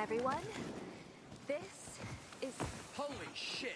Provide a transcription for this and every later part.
everyone. This is... Holy shit!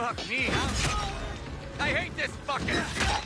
Fuck me, huh? I hate this fucking...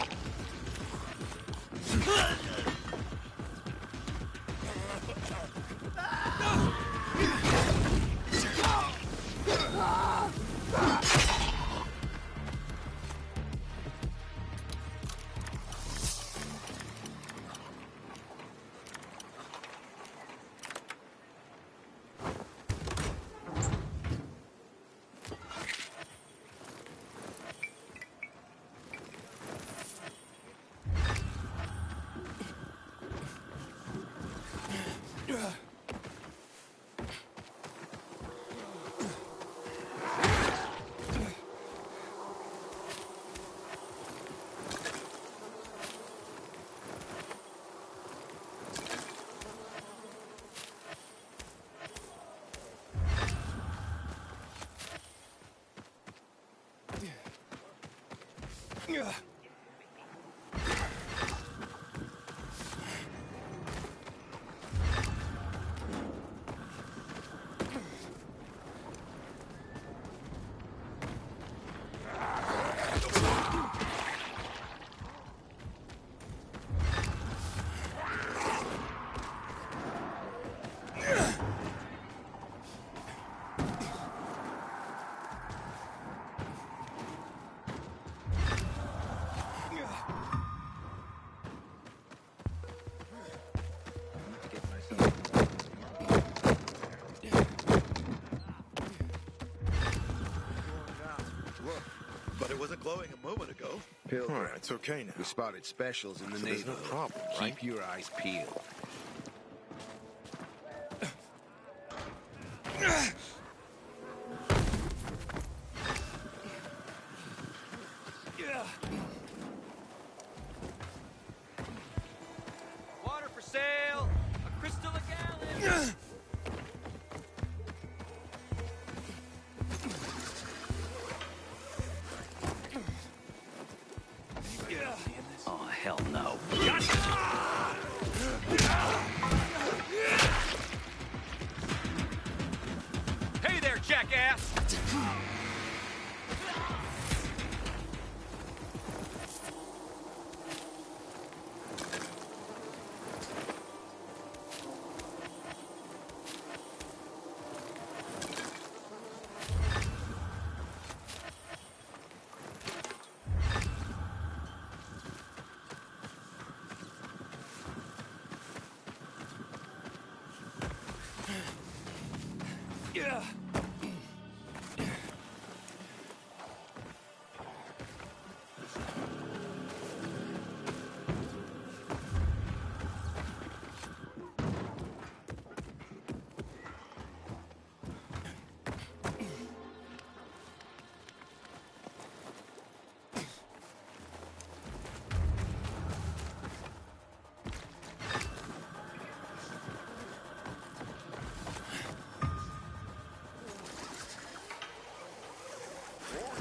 glowing a moment ago. Pilgrim, Alright, it's okay now. we spotted specials in the So there's no neighborhood. problem, right? Keep your eyes peeled. Water for sale! A crystal a gallon! Oh, hell no. Hey there, jackass!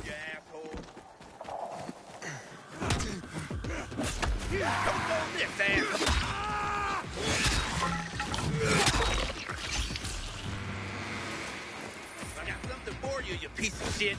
You asshole. Come on, this ass. I got something for you, you piece of shit.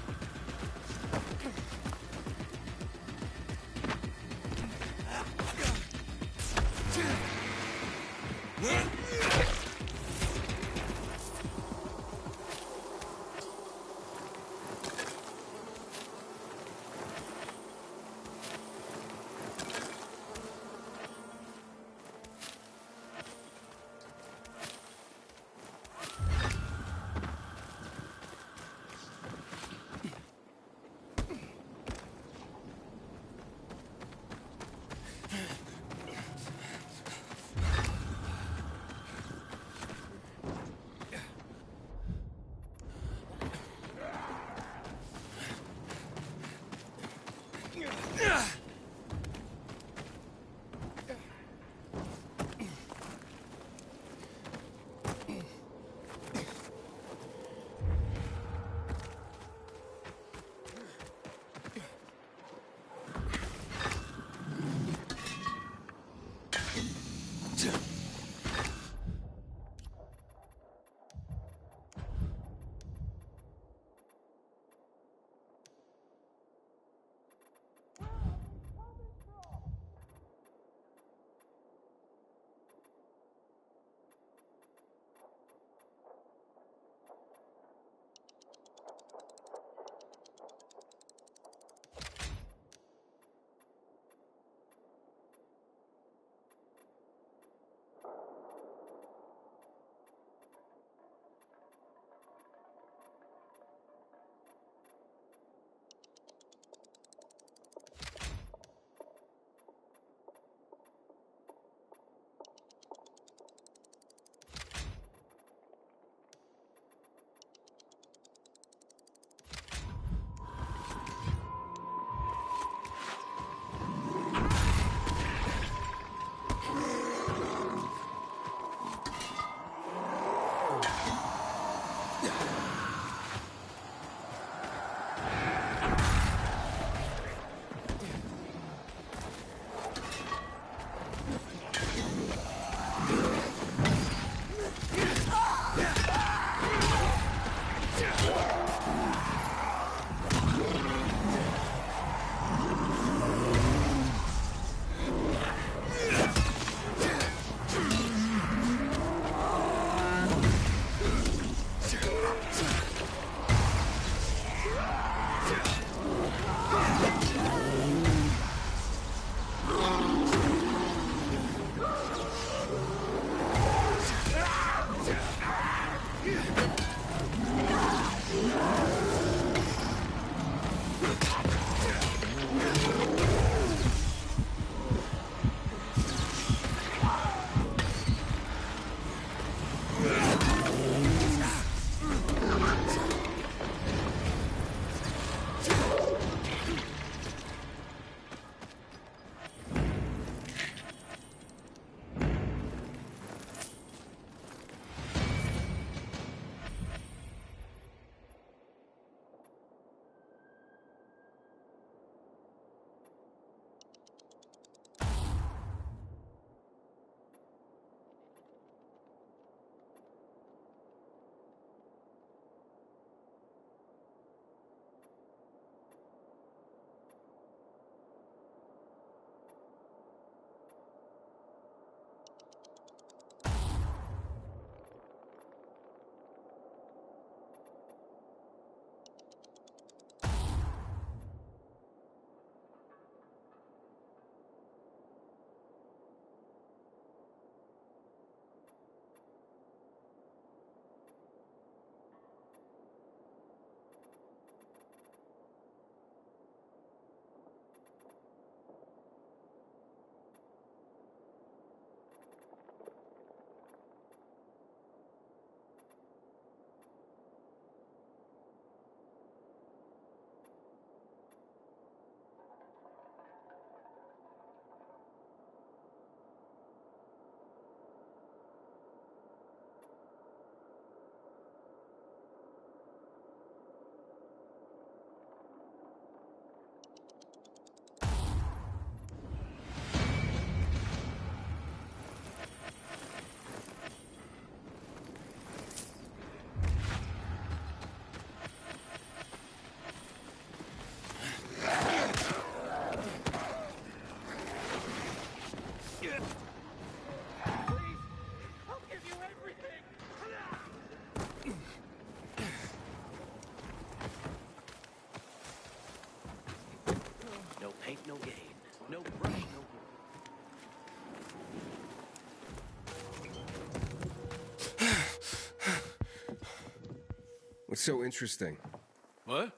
What's so interesting? What?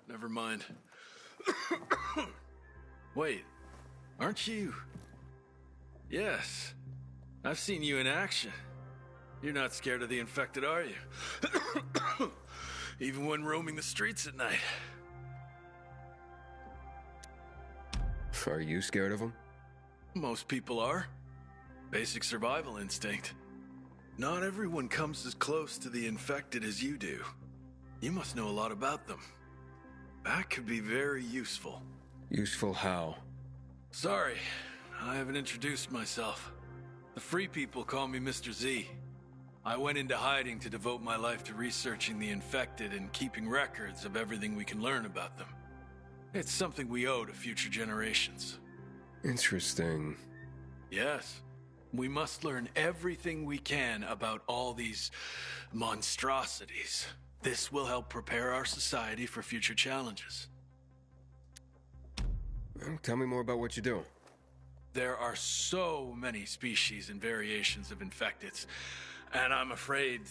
Never mind. Wait, aren't you? Yes, I've seen you in action. You're not scared of the infected, are you? Even when roaming the streets at night. Are you scared of them? Most people are. Basic survival instinct. Not everyone comes as close to the infected as you do. You must know a lot about them. That could be very useful. Useful how? Sorry, I haven't introduced myself. The Free People call me Mr. Z. I went into hiding to devote my life to researching the infected and keeping records of everything we can learn about them. It's something we owe to future generations. Interesting. Yes, we must learn everything we can about all these monstrosities. This will help prepare our society for future challenges. Well, tell me more about what you do. There are so many species and variations of infecteds, and I'm afraid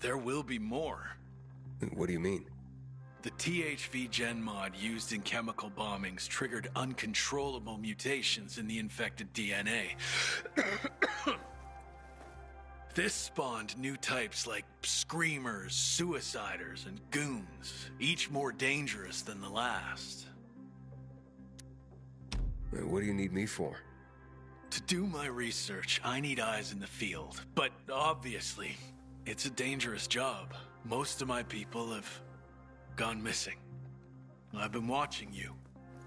there will be more. What do you mean? The THV gen mod used in chemical bombings triggered uncontrollable mutations in the infected DNA. This spawned new types like screamers, suiciders, and goons, each more dangerous than the last. What do you need me for? To do my research, I need eyes in the field, but obviously, it's a dangerous job. Most of my people have gone missing. I've been watching you.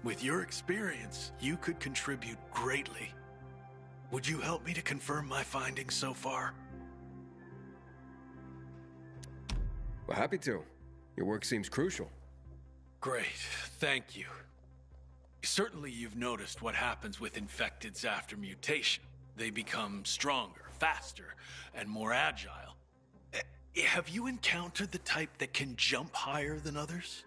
With your experience, you could contribute greatly. Would you help me to confirm my findings so far? Well, happy to. Your work seems crucial. Great, thank you. Certainly you've noticed what happens with infecteds after mutation. They become stronger, faster, and more agile. Have you encountered the type that can jump higher than others?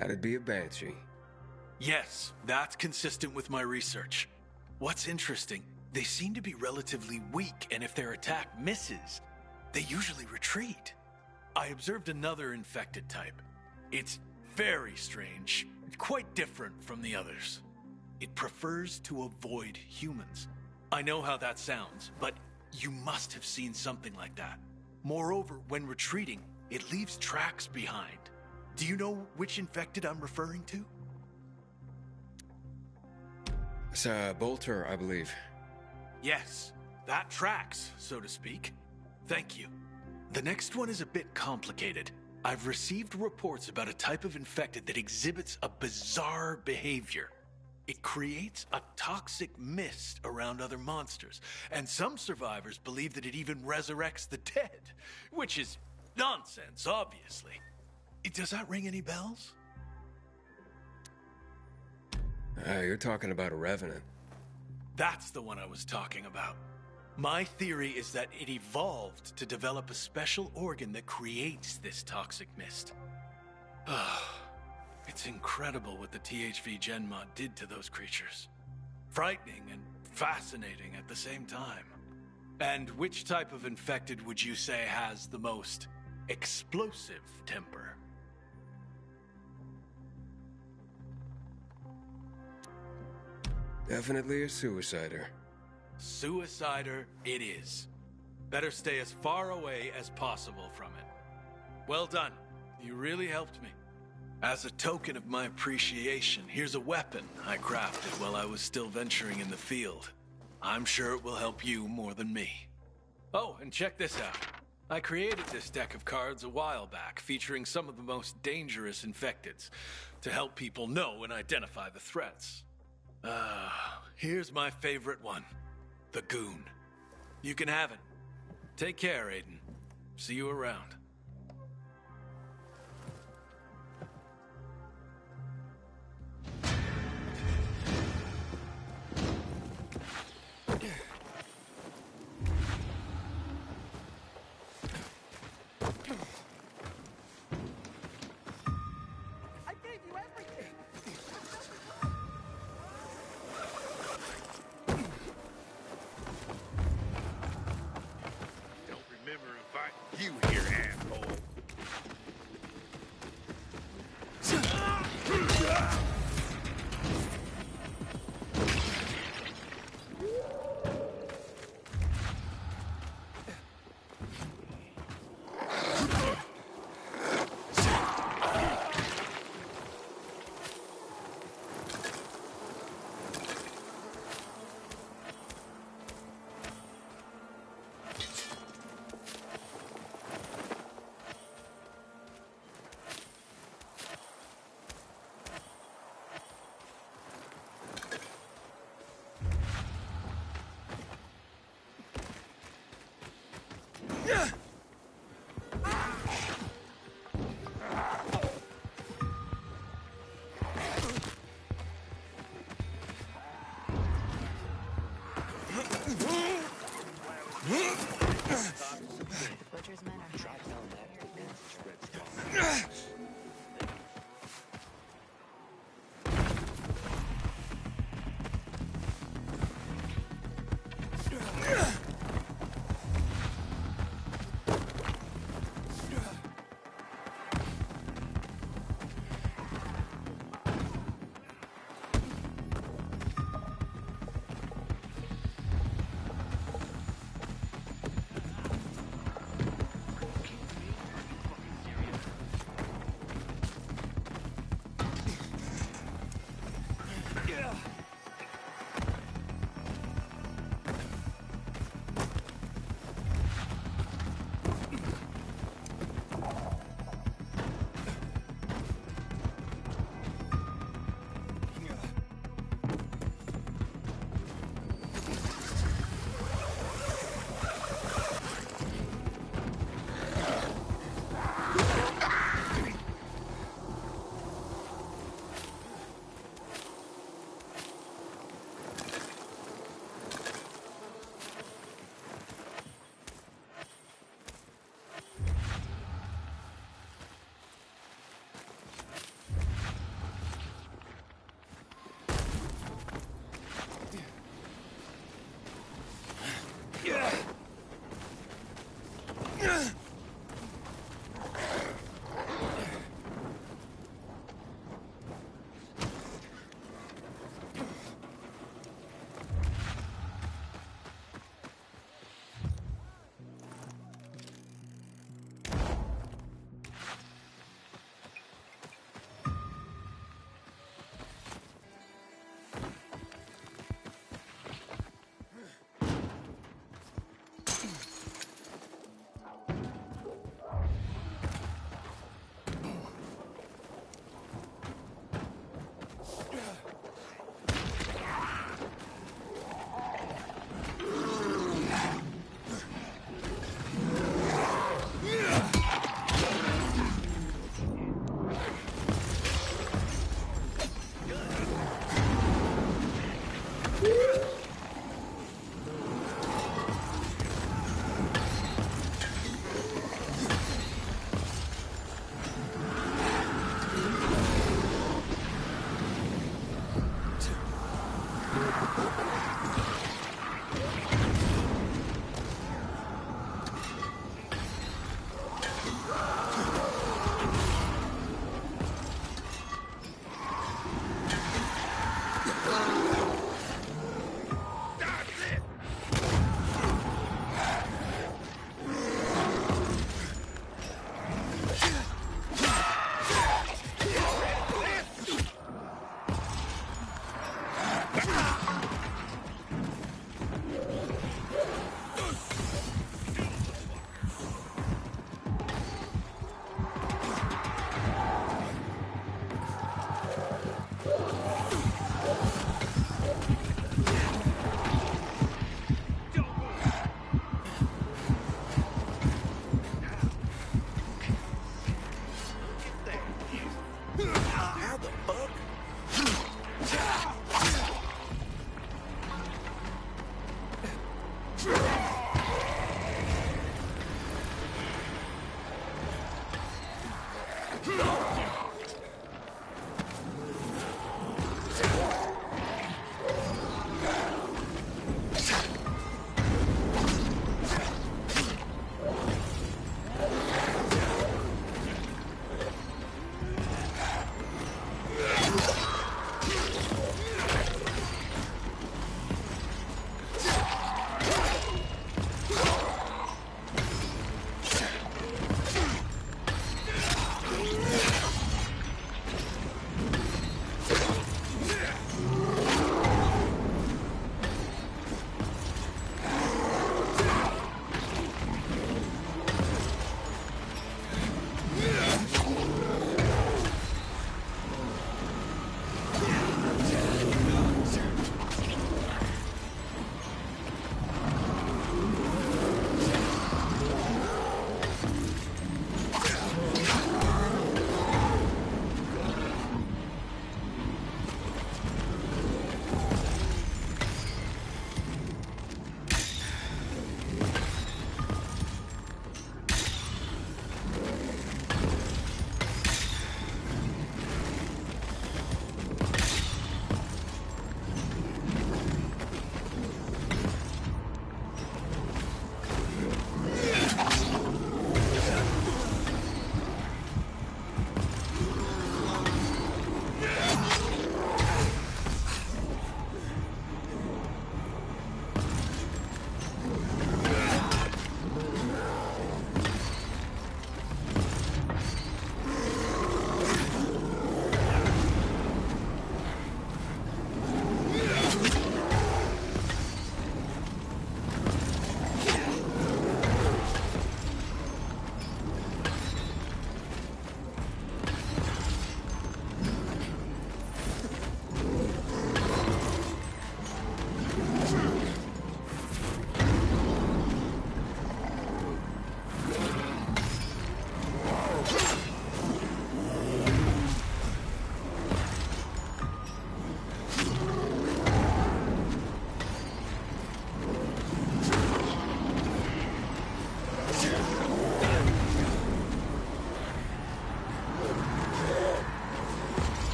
That'd be a banshee. Yes, that's consistent with my research. What's interesting, they seem to be relatively weak, and if their attack misses, they usually retreat. I observed another infected type. It's very strange, quite different from the others. It prefers to avoid humans. I know how that sounds, but you must have seen something like that. Moreover, when retreating, it leaves tracks behind. Do you know which infected I'm referring to? It's Bolter, I believe. Yes, that tracks, so to speak. Thank you. The next one is a bit complicated. I've received reports about a type of infected that exhibits a bizarre behavior. It creates a toxic mist around other monsters, and some survivors believe that it even resurrects the dead, which is nonsense, obviously. Does that ring any bells? You're talking about a revenant. That's the one I was talking about. My theory is that it evolved to develop a special organ that creates this toxic mist. It's incredible what the THV GenMod did to those creatures. Frightening and fascinating at the same time. And which type of infected would you say has the most explosive temper? Definitely a suicider. Suicider it is. Better stay as far away as possible from it. Well done. You really helped me. As a token of my appreciation, here's a weapon I crafted while I was still venturing in the field. I'm sure it will help you more than me. Oh, and check this out. I created this deck of cards a while back, featuring some of the most dangerous infecteds, to help people know and identify the threats. Here's my favorite one. The Goon. You can have it. Take care, Aiden. See you around. I gave you everything. Don't remember inviting you here, asshole. Butcher's men are hiding.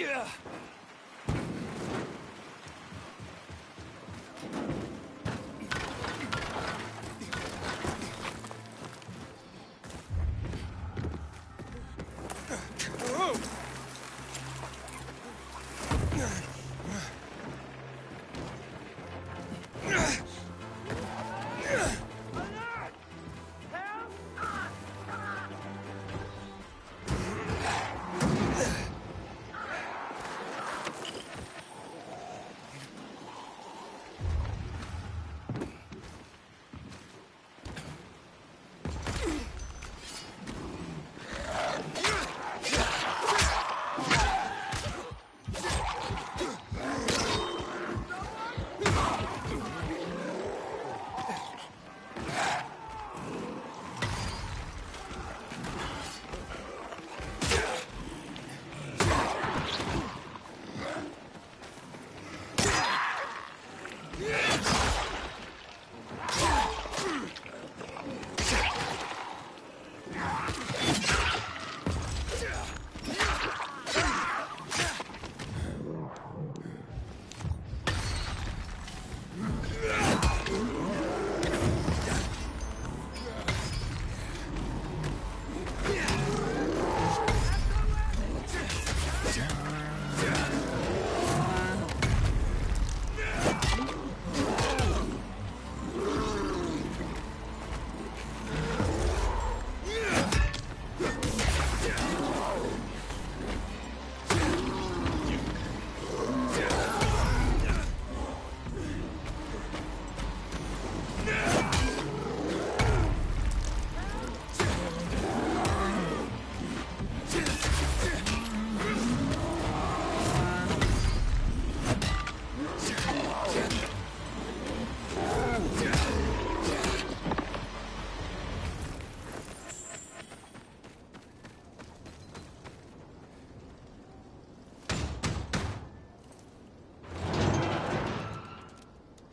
Yeah.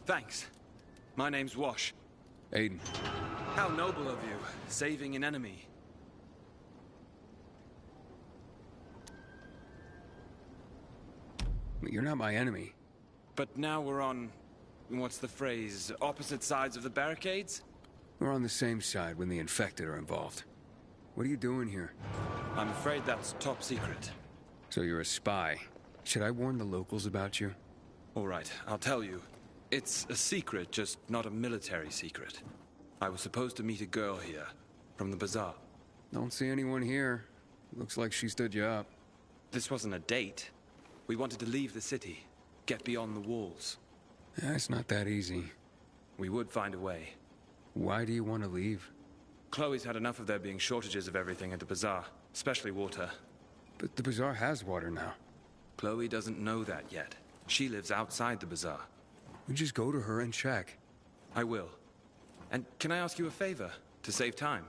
Thanks. My name's Wash. Aiden. How noble of you, saving an enemy. You're not my enemy. But now we're on... what's the phrase? Opposite sides of the barricades? We're on the same side when the infected are involved. What are you doing here? I'm afraid that's top secret. So you're a spy. Should I warn the locals about you? All right, I'll tell you. It's a secret, just not a military secret. I was supposed to meet a girl here, from the bazaar. Don't see anyone here. Looks like she stood you up. This wasn't a date. We wanted to leave the city, get beyond the walls. Yeah, it's not that easy. We would find a way. Why do you want to leave? Chloe's had enough of there being shortages of everything at the bazaar, especially water. But the bazaar has water now. Chloe doesn't know that yet. She lives outside the bazaar. We just go to her and check. I will. And can I ask you a favor, to save time?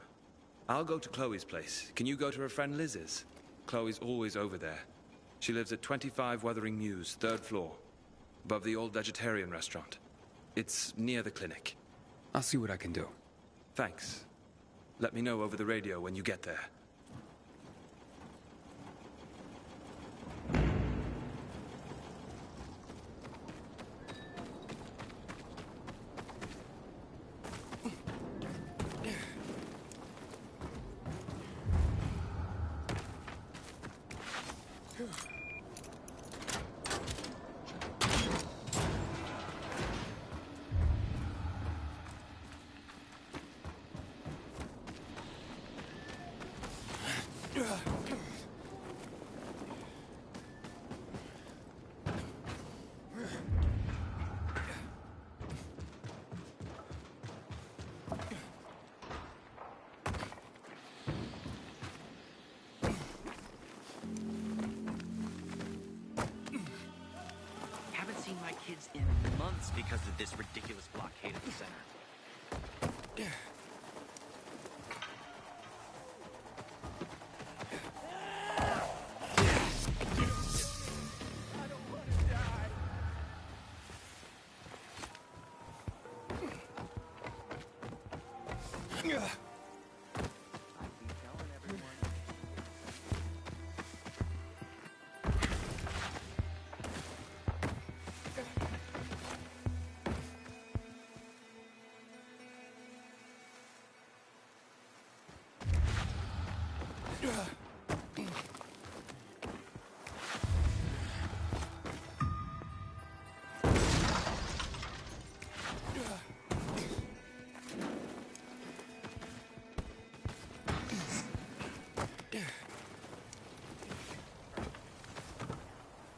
I'll go to Chloe's place. Can you go to her friend Liz's? Chloe's always over there. She lives at 25 Wuthering Mews, 3rd floor, above the old vegetarian restaurant. It's near the clinic. I'll see what I can do. Thanks. Let me know over the radio when you get there. Haven't seen my kids in months because of this ridiculous blockade at the center.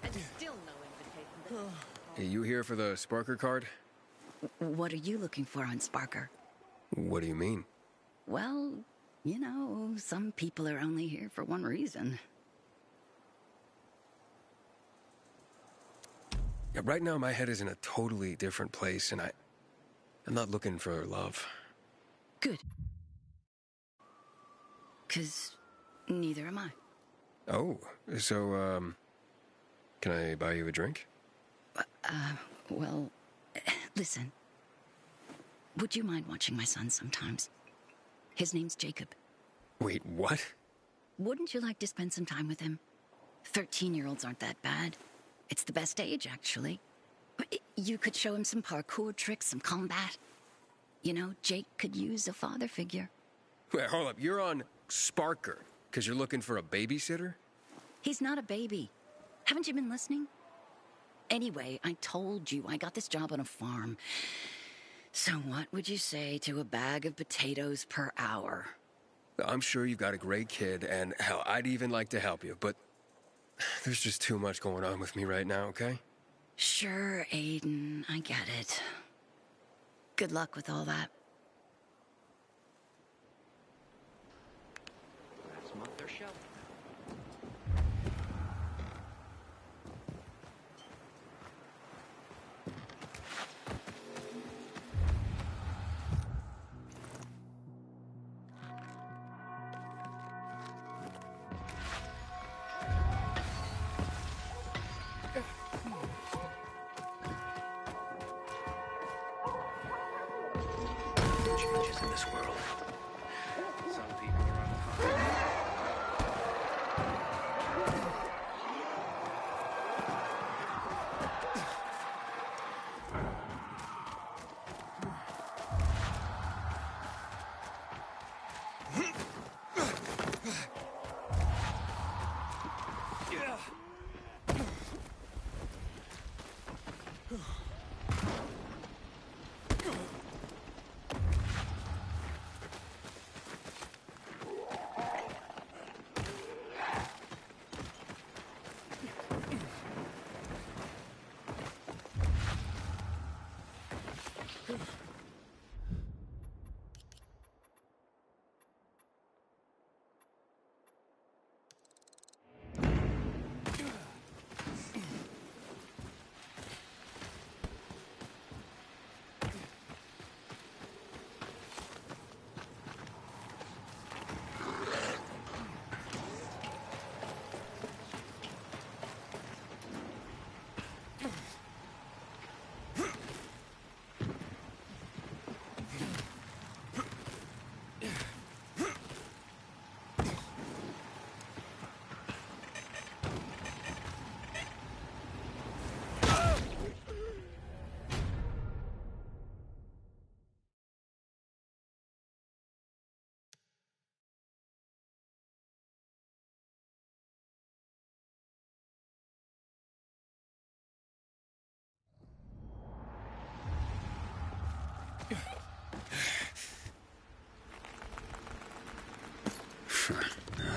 And still no invitation. Hey, you here for the Sparker card? What are you looking for on Sparker? What do you mean? Well, you know, some people are only here for one reason. Yeah, right now my head is in a totally different place, and I'm not looking for love. Good. 'Cause neither am I. Oh, so, can I buy you a drink? Well, listen. Would you mind watching my son sometimes? His name's Jacob. Wait, what? Wouldn't you like to spend some time with him? 13-year-olds aren't that bad. It's the best age, actually. You could show him some parkour tricks, some combat. You know, Jake could use a father figure. Wait, hold up. You're on Sparker because you're looking for a babysitter? He's not a baby. Haven't you been listening? Anyway, I told you I got this job on a farm. So what would you say to a bag of potatoes per hour? I'm sure you've got a great kid, and hell, I'd even like to help you, but there's just too much going on with me right now, okay? Sure, Aiden, I get it. Good luck with all that. Last month they're shelved. Changes in this world. Some people are unkind.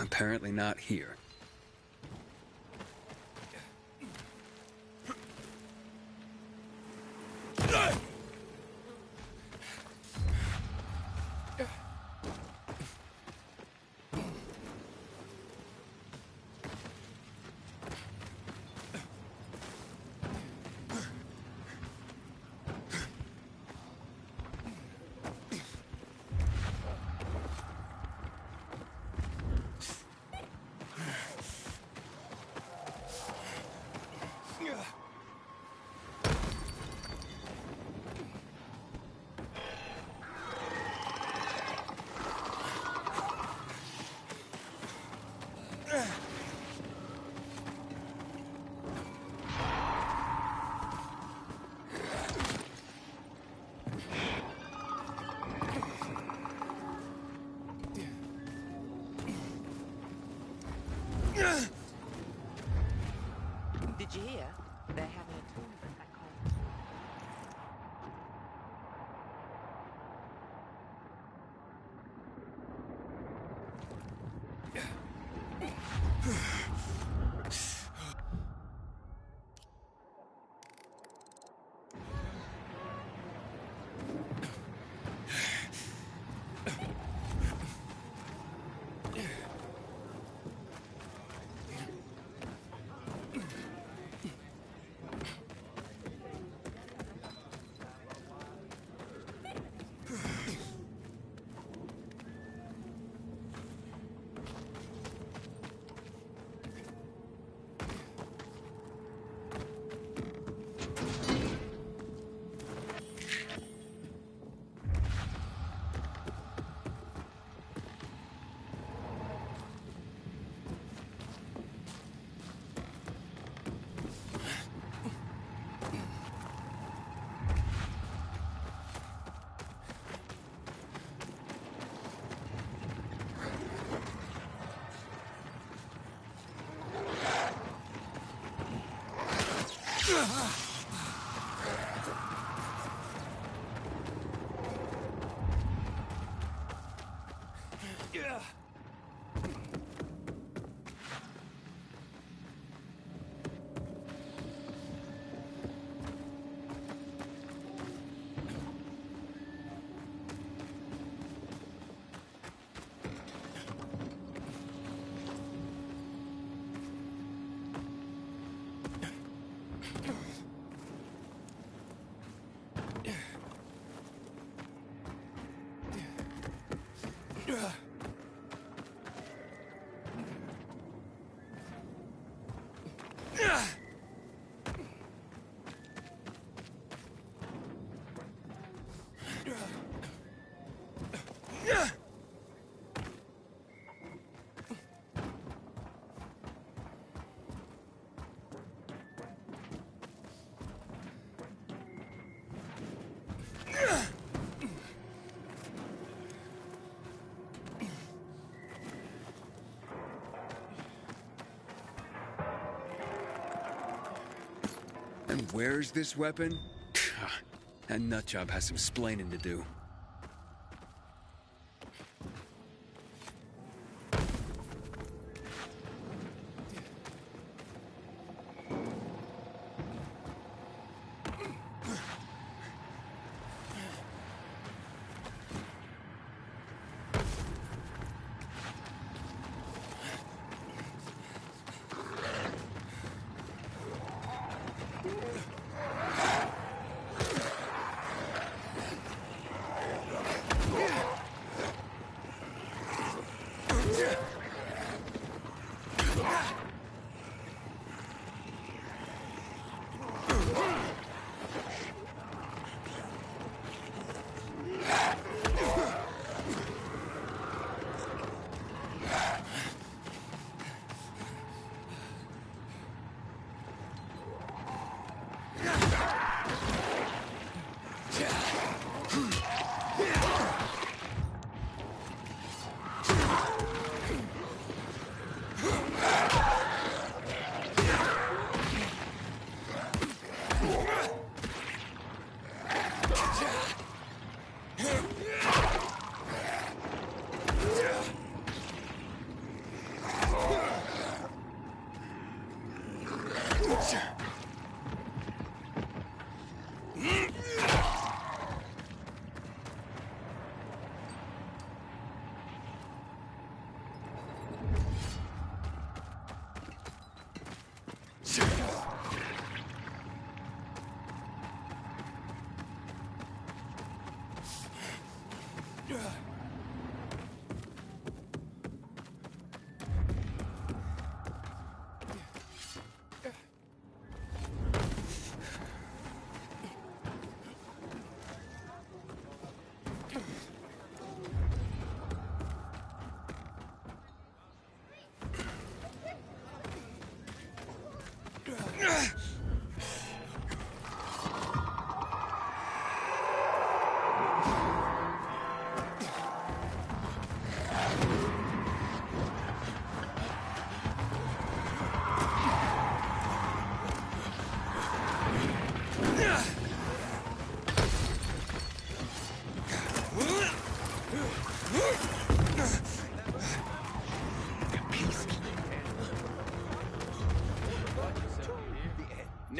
Apparently not here. Did you hear? They're having a tournament back home. And where's this weapon? That nutjob has some splaining to do.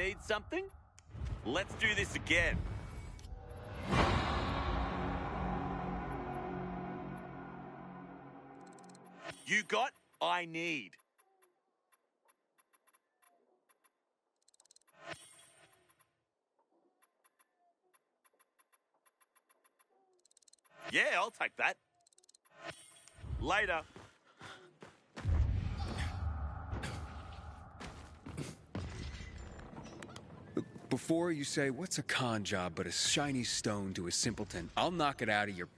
need something? Let's do this again. You got, I need. Yeah, I'll take that. Later. Before you say, what's a con job but a shiny stone to a simpleton, I'll knock it out of your...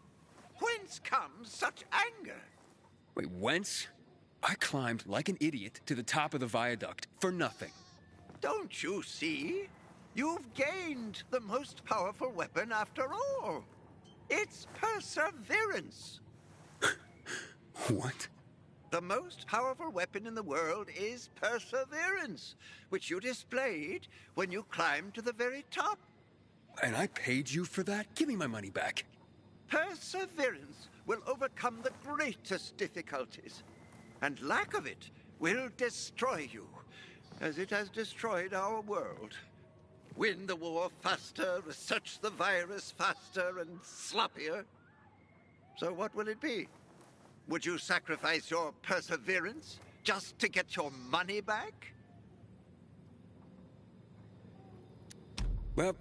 Whence comes such anger? Wait, whence? I climbed like an idiot to the top of the viaduct for nothing. Don't you see? You've gained the most powerful weapon after all. It's perseverance. What? The most powerful weapon in the world is perseverance, which you displayed when you climbed to the very top. And I paid you for that? Give me my money back. Perseverance will overcome the greatest difficulties, and lack of it will destroy you, as it has destroyed our world. Win the war faster, research the virus faster and sloppier. So what will it be? Would you sacrifice your perseverance just to get your money back? Well,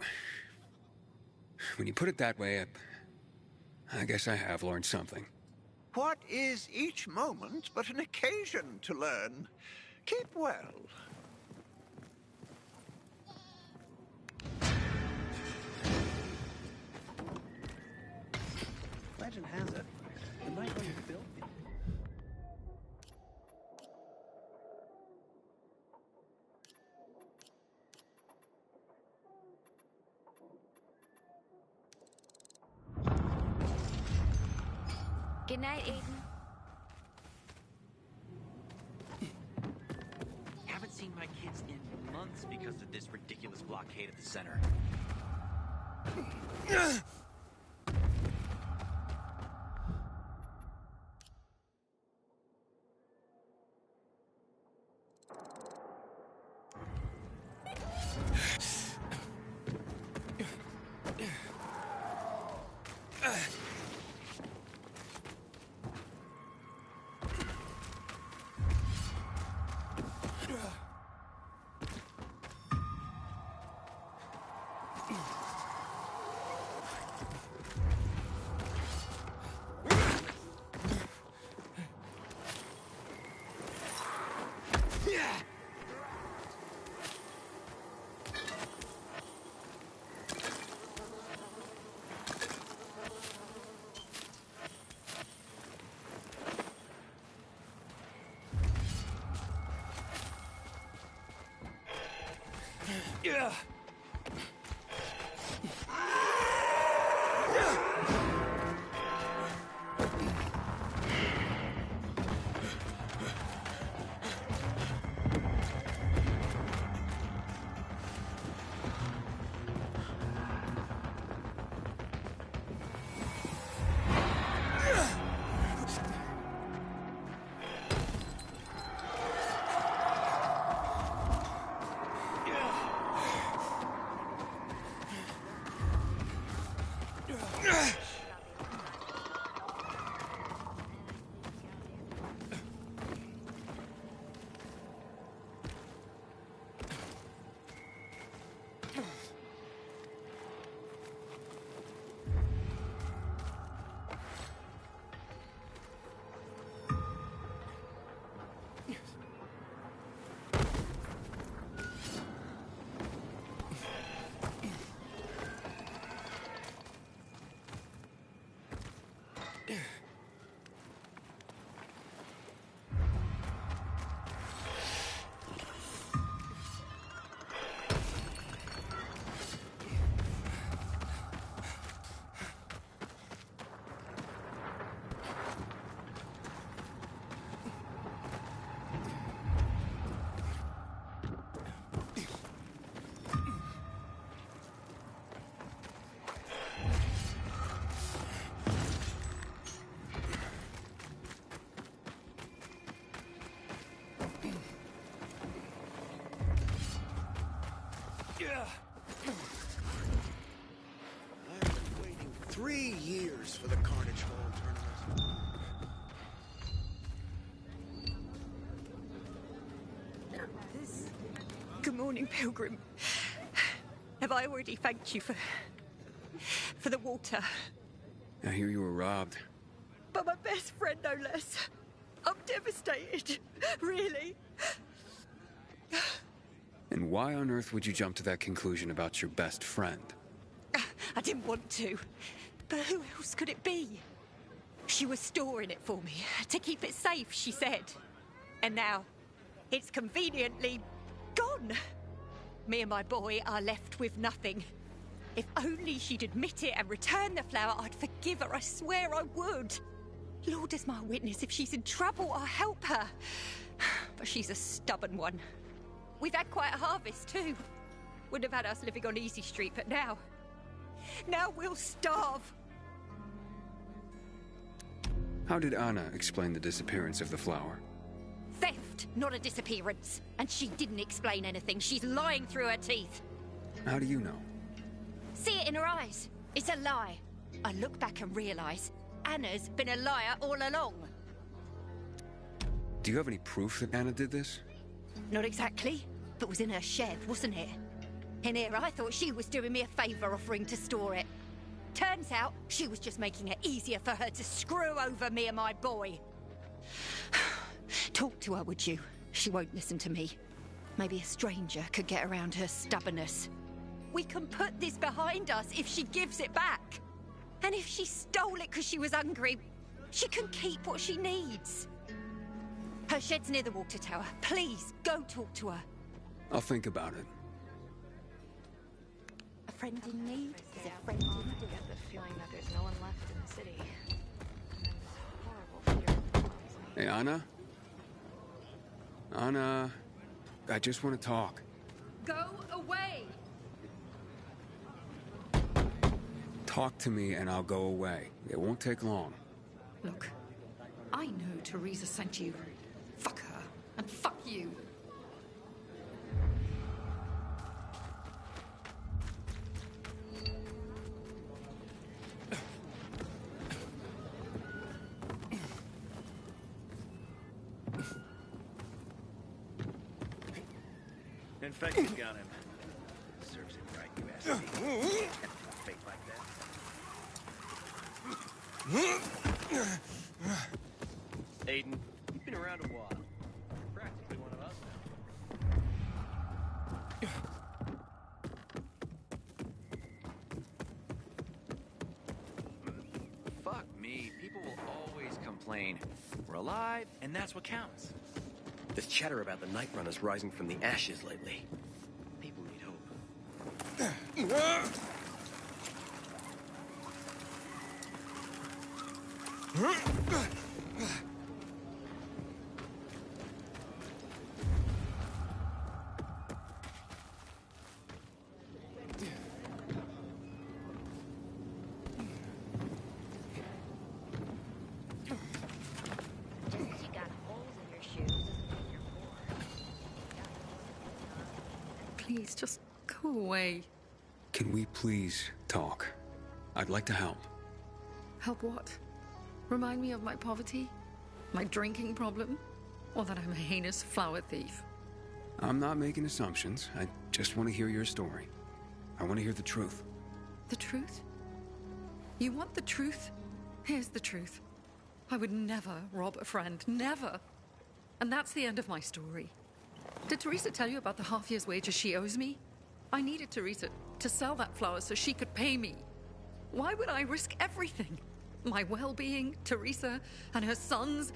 when you put it that way, I guess I have learned something. What is each moment but an occasion to learn? Keep well. Legend has it, the night when you built it. Good night, Aiden. Haven't seen my kids in months because of this ridiculous blockade at the center. Yeah. years for the Carnage Hall tournament. Good morning, Pilgrim. Have I already thanked you for the water? I hear you were robbed. But my best friend, no less. I'm devastated. Really. And why on earth would you jump to that conclusion about your best friend? I didn't want to. But who else could it be? She was storing it for me, to keep it safe, she said. And now, it's conveniently gone. Me and my boy are left with nothing. If only she'd admit it and return the flower, I'd forgive her, I swear I would. Lord is my witness, if she's in trouble, I'll help her. But she's a stubborn one. We've had quite a harvest, too. Wouldn't have had us living on Easy Street, but now we'll starve. How did Anna explain the disappearance of the flower? Theft, not a disappearance. And she didn't explain anything. She's lying through her teeth. How do you know? See it in her eyes. It's a lie. I look back and realise Anna's been a liar all along. Do you have any proof that Anna did this? Not exactly, but was in her shed, wasn't it? In here, I thought she was doing me a favour offering to store it. Turns out, she was just making it easier for her to screw over me and my boy. Talk to her, would you? She won't listen to me. Maybe a stranger could get around her stubbornness. We can put this behind us if she gives it back. And if she stole it because she was hungry, she can keep what she needs. Her shed's near the water tower. Please, go talk to her. I'll think about it. A friend in need is a friend in I need. get the feeling that there's no one left in the city. And then this horrible fear follows me. Hey, Anna? Anna, I just want to talk. Go away! Talk to me and I'll go away. It won't take long. Look, I know Teresa sent you. Fuck her. And fuck you. Infection got him. Serves him right, you ass. Fate like that. Aiden, you've been around a while. Practically one of us now. Fuck me. People will always complain. We're alive, and that's what counts. This chatter about the Night Runners rising from the ashes lately. People need hope. You got holes in your shoes doesn't mean you're poor. Please, just go away. Can we please talk? I'd like to help. Help what? Remind me of my poverty? My drinking problem? Or that I'm a heinous flower thief? I'm not making assumptions. I just want to hear your story. I want to hear the truth. The truth? You want the truth? Here's the truth. I would never rob a friend. Never. And that's the end of my story. Did Teresa tell you about the half year's wages she owes me? I needed Teresa to sell that flower so she could pay me. Why would I risk everything? My well-being, Teresa, and her sons,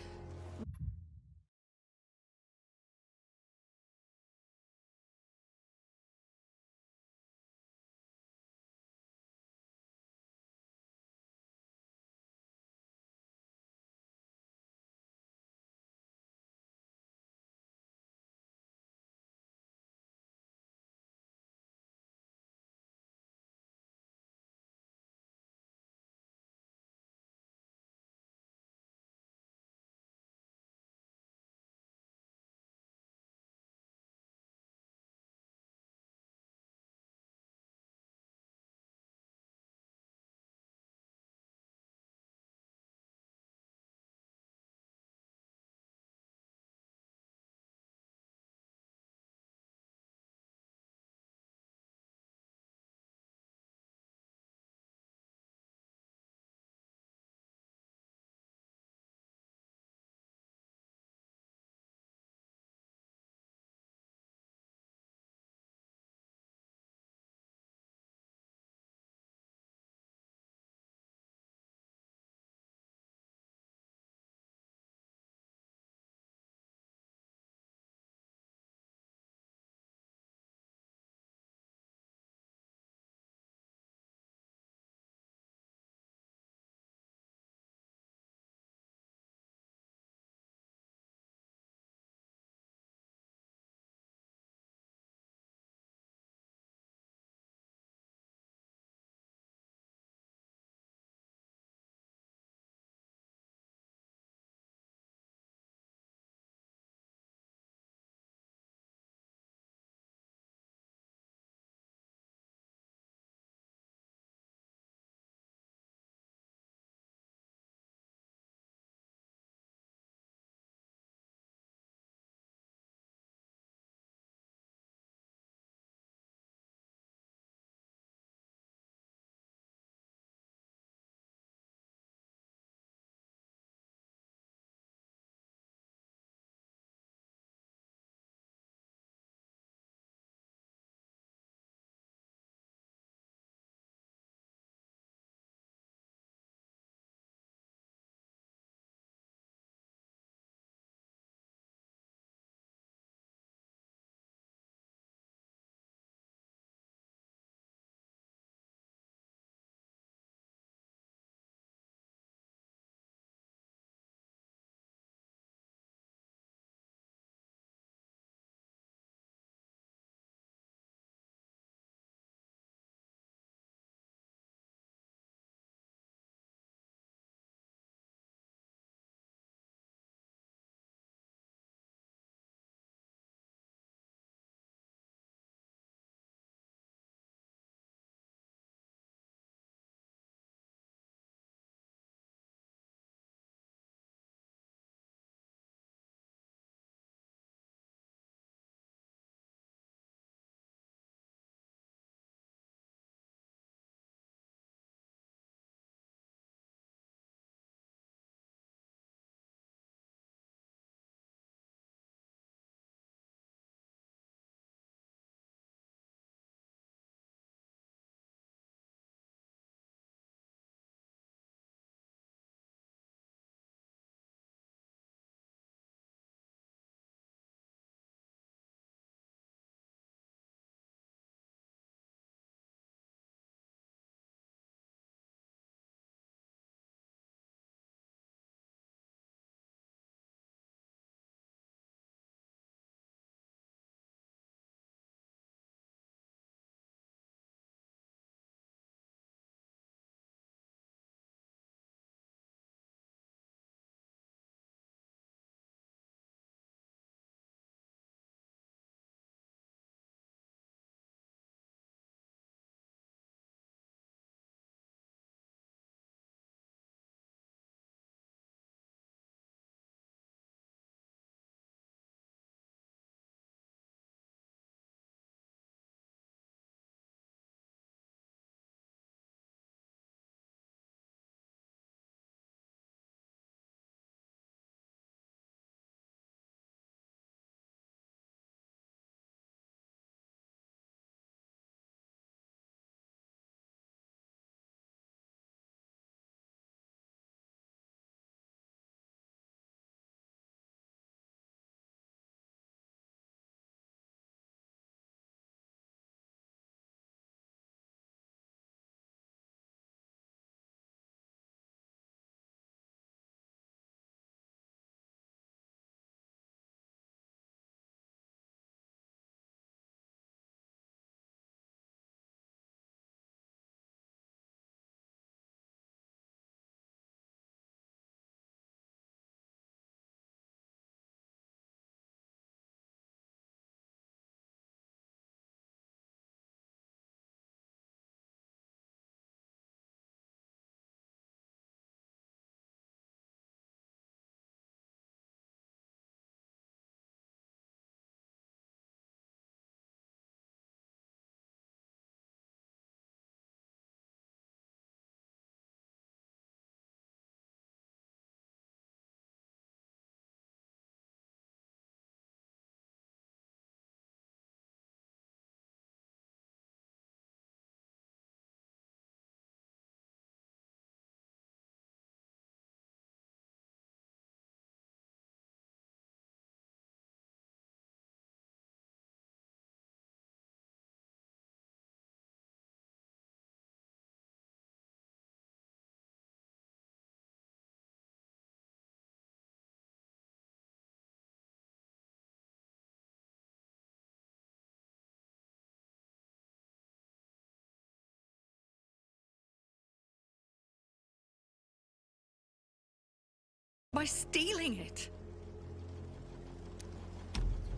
By stealing it.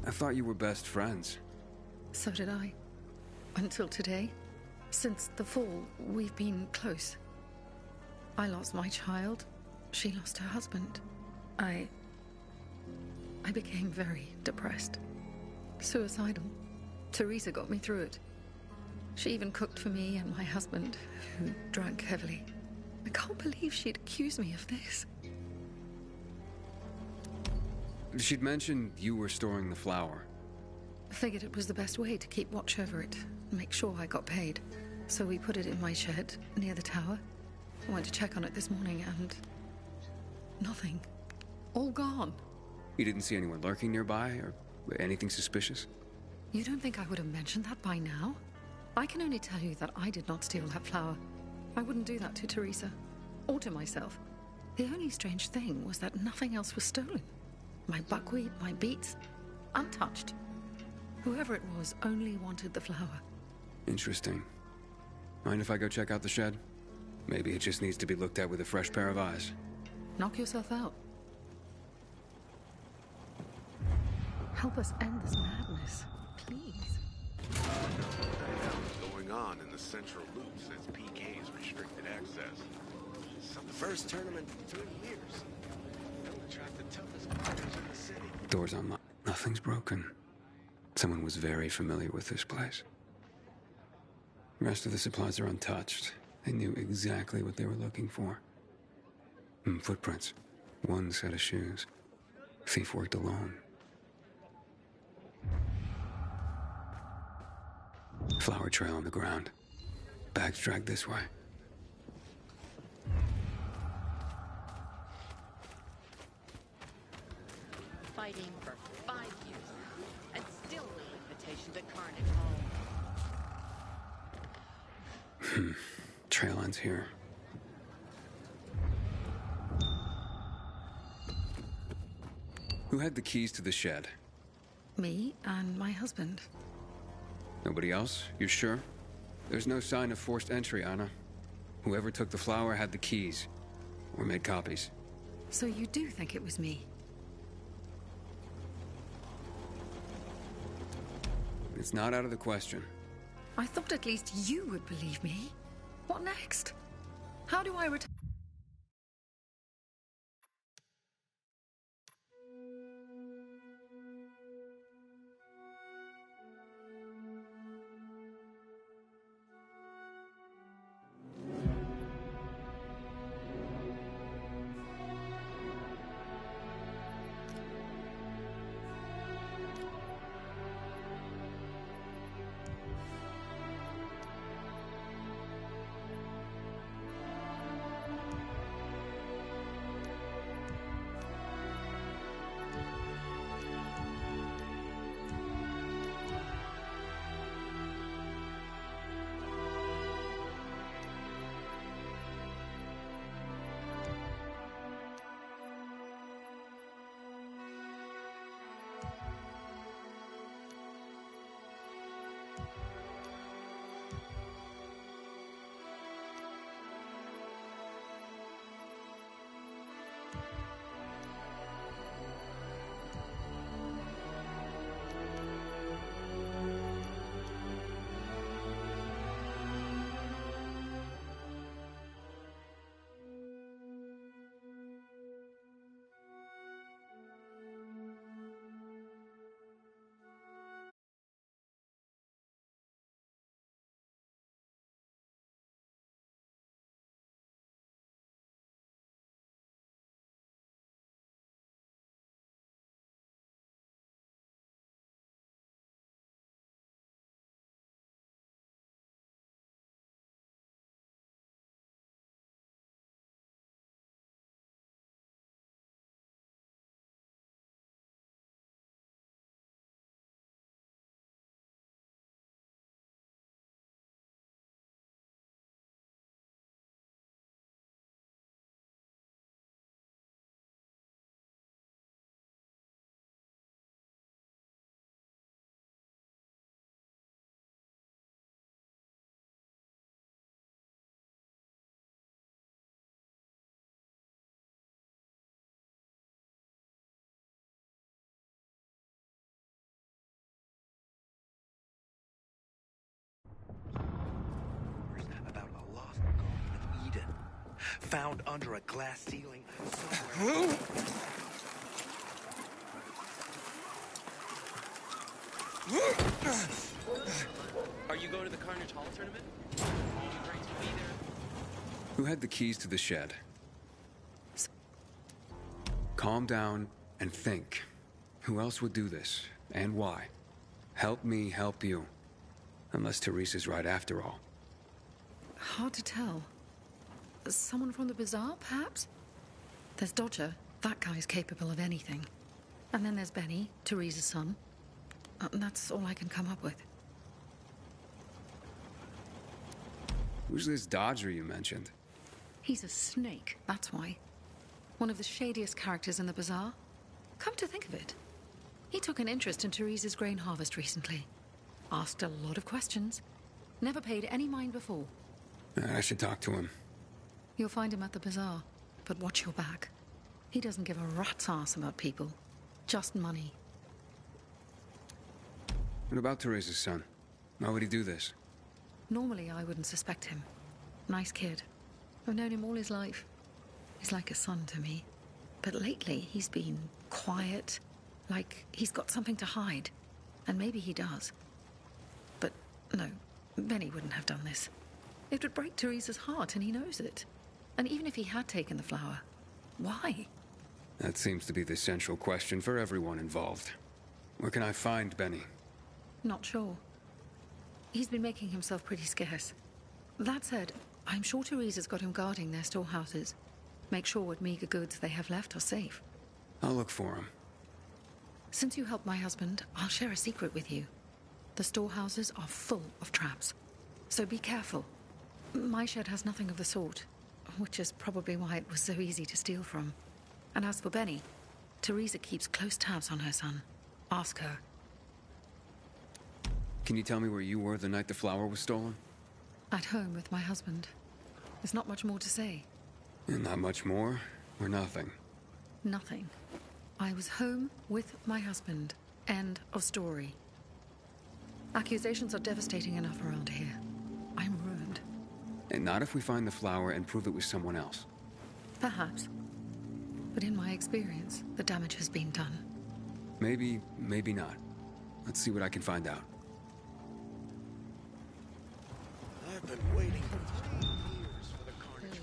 I thought you were best friends. So did I. Until today. Since the fall, we've been close. I lost my child. She lost her husband. I became very depressed. Suicidal. Teresa got me through it. She even cooked for me and my husband, who drank heavily. I can't believe she'd accuse me of this. She'd mentioned you were storing the flour. I figured it was the best way to keep watch over it, and make sure I got paid. So we put it in my shed near the tower. I went to check on it this morning and... nothing. All gone. You didn't see anyone lurking nearby, or anything suspicious? You don't think I would have mentioned that by now? I can only tell you that I did not steal that flour. I wouldn't do that to Teresa, or to myself. The only strange thing was that nothing else was stolen. My buckwheat, my beets, untouched. Whoever it was only wanted the flour. Interesting. Mind if I go check out the shed? Maybe it just needs to be looked at with a fresh pair of eyes. Knock yourself out. Help us end this madness, please. What the hell is going on in the central loop since PK's restricted access? The first tournament in 2 years. That would attract the toughest fighters in the city. Doors unlocked. Nothing's broken. Someone was very familiar with this place. The rest of the supplies are untouched. They knew exactly what they were looking for. Footprints. One set of shoes. Thief worked alone. Flower trail on the ground. Bags dragged this way. Fighting for 5 years now, and still no invitation to Carnage Hall. Trail ends here. Who had the keys to the shed? Me and my husband. Nobody else? You sure? There's no sign of forced entry, Anna. Whoever took the flower had the keys. Or made copies. So you do think it was me? It's not out of the question. I thought at least you would believe me. What next? How do I return? found under a glass ceiling somewhere. Are you going to the Carnage Hall tournament? Great to be there. Who had the keys to the shed? Calm down and think. Who else would do this, and why? Help me help you. Unless Teresa's right after all. Hard to tell. Someone from the bazaar, perhaps? There's Dodger. That guy's capable of anything. And then there's Benny, Teresa's son. That's all I can come up with. Who's this Dodger you mentioned? He's a snake, that's why. One of the shadiest characters in the bazaar. Come to think of it, he took an interest in Teresa's grain harvest recently. Asked a lot of questions. Never paid any mind before. I should talk to him. You'll find him at the bazaar, but watch your back. He doesn't give a rat's ass about people. Just money. What about Teresa's son? Why would he do this? Normally, I wouldn't suspect him. Nice kid. I've known him all his life. He's like a son to me. But lately, he's been quiet, like he's got something to hide. And maybe he does. But no, Benny wouldn't have done this. It would break Teresa's heart, and he knows it. And even if he had taken the flower, why? That seems to be the central question for everyone involved. Where can I find Benny? Not sure. He's been making himself pretty scarce. That said, I'm sure Teresa's got him guarding their storehouses. Make sure what meager goods they have left are safe. I'll look for him. Since you helped my husband, I'll share a secret with you. The storehouses are full of traps. So be careful. My shed has nothing of the sort, which is probably why it was so easy to steal from. And as for Benny, Teresa keeps close tabs on her son. Ask her. Can you tell me where you were the night the flower was stolen? At home with my husband. There's not much more to say. Not much more, or nothing? Nothing. I was home with my husband. End of story. Accusations are devastating enough around here. I'm ruined. And not if we find the flower and prove it was someone else. Perhaps. But in my experience, the damage has been done. Maybe, maybe not. Let's see what I can find out. I've been waiting for 3 years for the Carnage.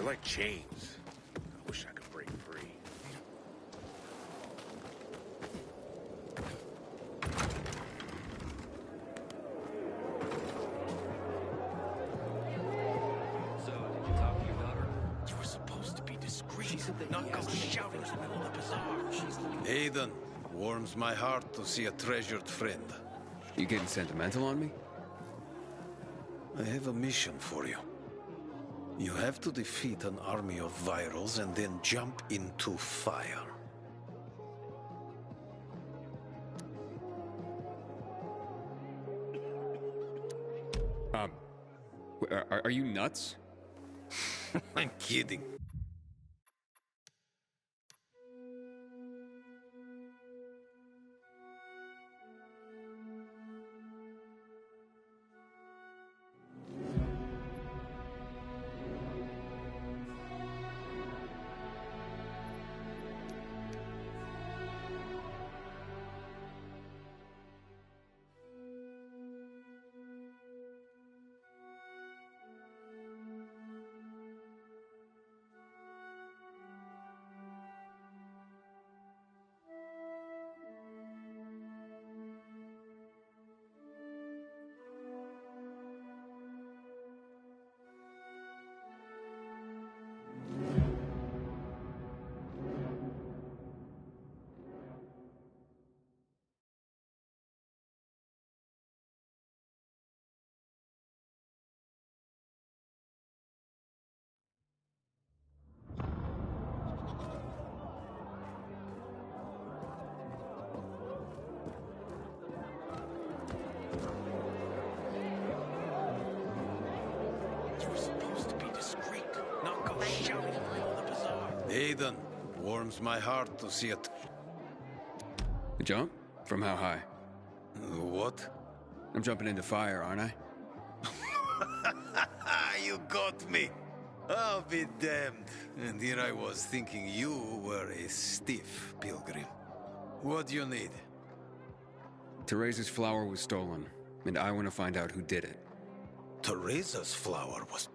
like chains. I wish I could break free. So, did you talk to your daughter? You were supposed to be discreet, not go shouting in the middle of the bazaar. Aiden, warms my heart to see a treasured friend. You getting sentimental on me? I have a mission for you. You have to defeat an army of virals and then jump into fire. Are you nuts? I'm kidding. You were supposed to be discreet, not go shouting in the middle of the bazaar. Aiden, warms my heart to see it. A jump? From how high? What? I'm jumping into fire, aren't I? You got me. I'll be damned. And here I was thinking you were a stiff pilgrim. What do you need? Teresa's flower was stolen, and I want to find out who did it. Teresa's flower was...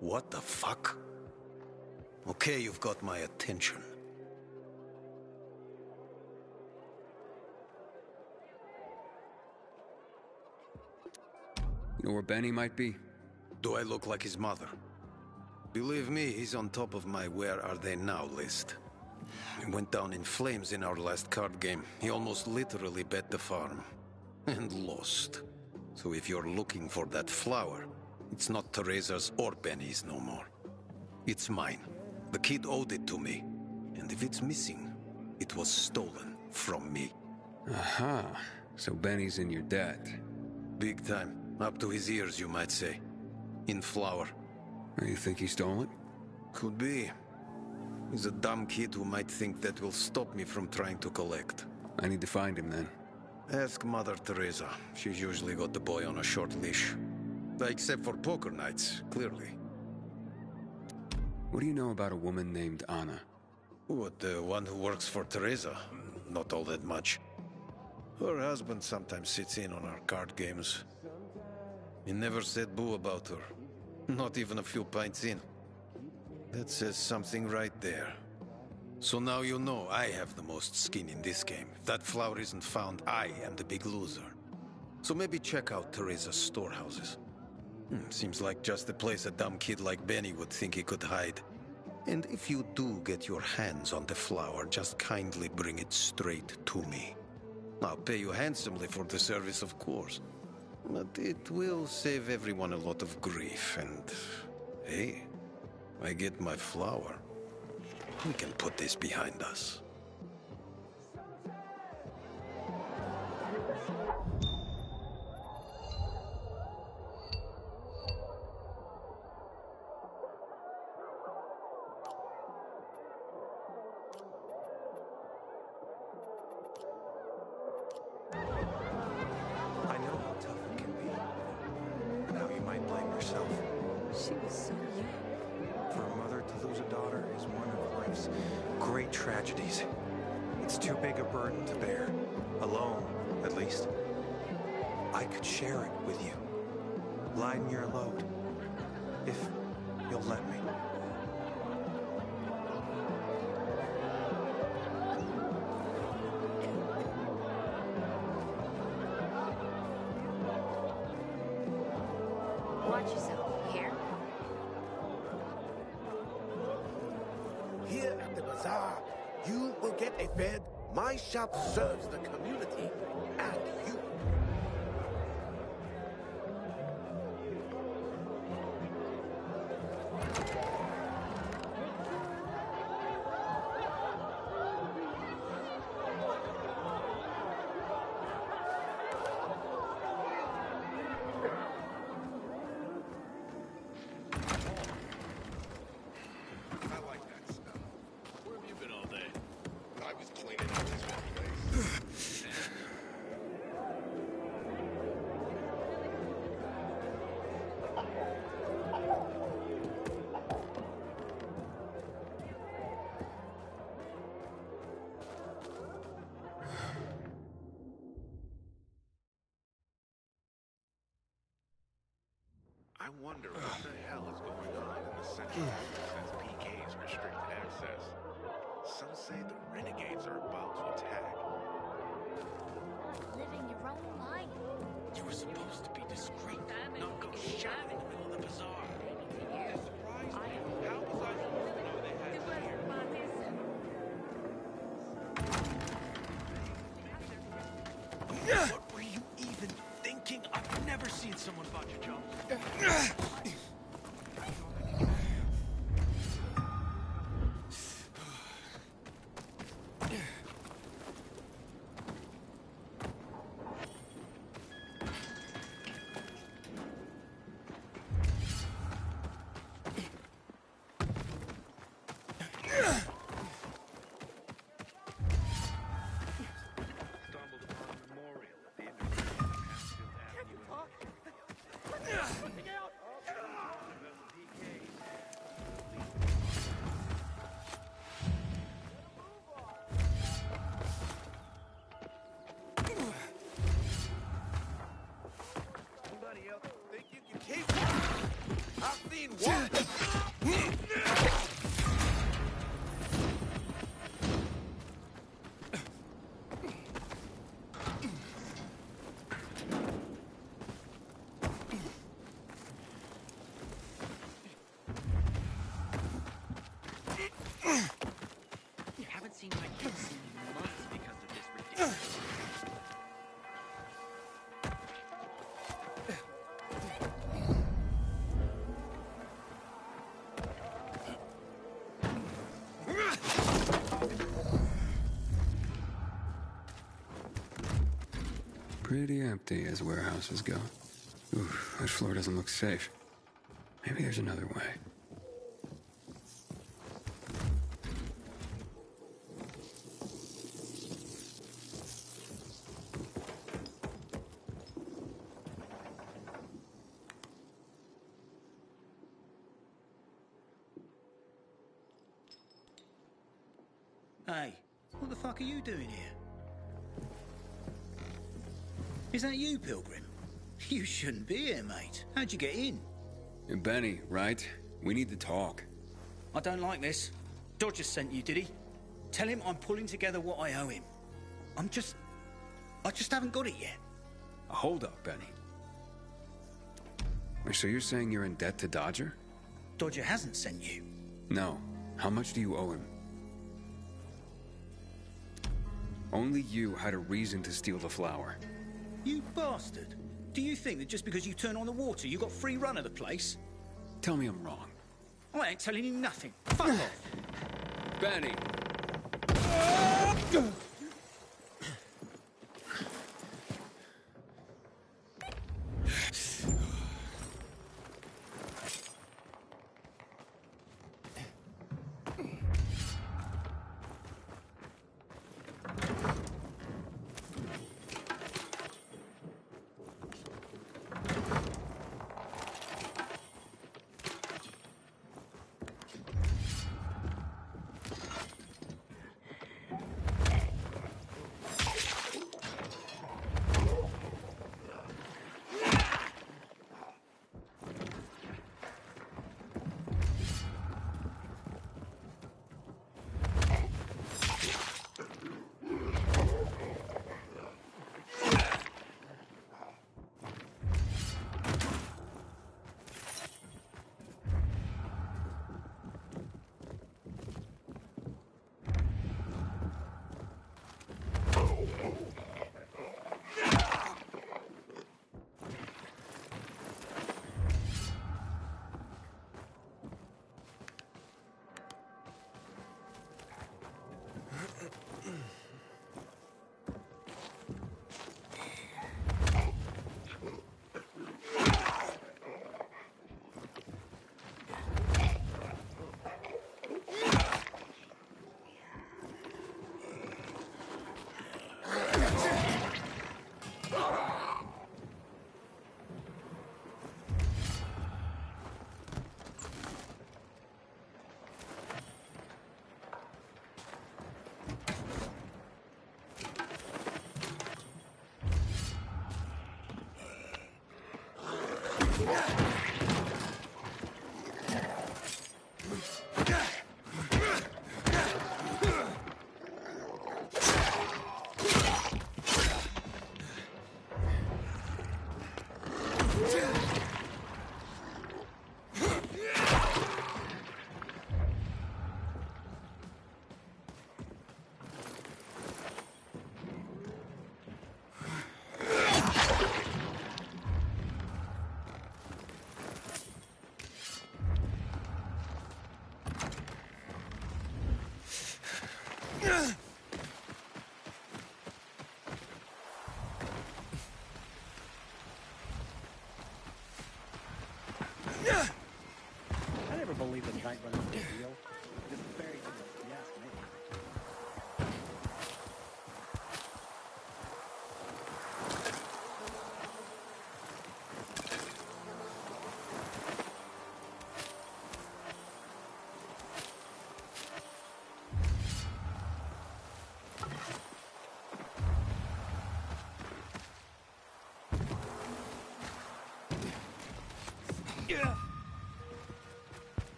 What the fuck? Okay, you've got my attention. You know where Benny might be? Do I look like his mother? Believe me, he's on top of my where are they now list. He went down in flames in our last card game. He almost literally bet the farm. And lost. So if you're looking for that flower, it's not Teresa's or Benny's no more. It's mine. The kid owed it to me. And if it's missing, it was stolen from me. Aha. So Benny's in your debt. Big time. Up to his ears, you might say. In flour. You think he stole it? Could be. He's a dumb kid who might think that will stop me from trying to collect. I need to find him then. Ask Mother Teresa. She's usually got the boy on a short leash. Except for poker nights, clearly. What do you know about a woman named Anna? What, the one who works for Teresa? Not all that much. Her husband sometimes sits in on our card games. He never said boo about her. Not even a few pints in. That says something right there. So now you know I have the most skin in this game. If that flower isn't found, I am the big loser. So maybe check out Teresa's storehouses. Seems like just the place a dumb kid like Benny would think he could hide. And if you do get your hands on the flower, just kindly bring it straight to me. I'll pay you handsomely for the service, of course. But it will save everyone a lot of grief, and... hey, I get my flower. We can put this behind us. I know how tough it can be, and how you might blame yourself. She was so young. For a mother to lose a daughter is one of life's great tragedies. It's too big a burden to bear, alone, at least. I could share it with you, lighten your load, if you'll let me. Watch yourself, you hear? Here at the bazaar, you will get a fed. My shop serves the community and you. I wonder what the hell is going on in the central since PK's restricted access. Some say the renegades are about to attack. Living your own life. You were supposed to be discreet, not go shouting in the middle of the bazaar. How was I supposed to know they had you here? What were you even thinking? I've never seen someone botch a job. Somebody else think you can keep I've seen one. Haven't seen my kids in months because of this ridiculous. Pretty empty as warehouses go. Oof, that floor doesn't look safe. Maybe there's another way. Hey, what the fuck are you doing here? Is that you, Pilgrim? You shouldn't be here, mate. How'd you get in? You're Benny, right? We need to talk. I don't like this. Dodger sent you, did he? Tell him I'm pulling together what I owe him. I just haven't got it yet. Hold up, Benny. So you're saying you're in debt to Dodger? Dodger hasn't sent you. No. How much do you owe him? Only you had a reason to steal the flower. You bastard. Do you think that just because you turn on the water, you got free run of the place? Tell me I'm wrong. I ain't telling you nothing. Fuck off. Benny! I never believed the night runners were real. Just fairy tales, if you ask me.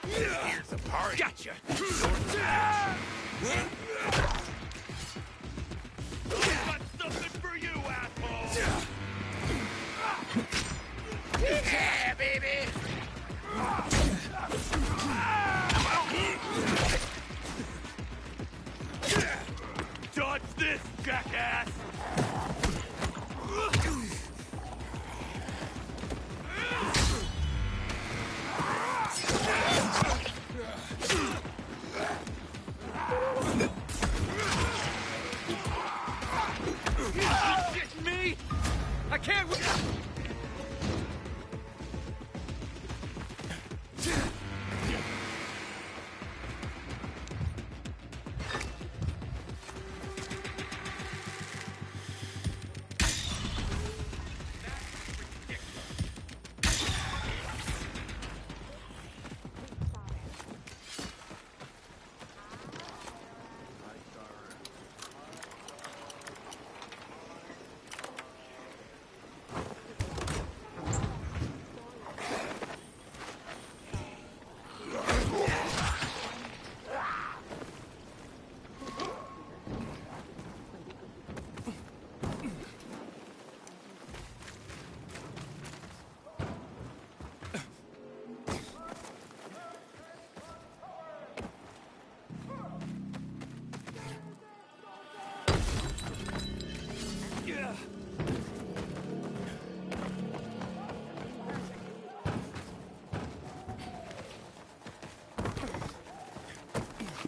Here's a party. Gotcha! Got something for you, asshole! Yeah, baby! Dodge this, jackass! Me? I can't.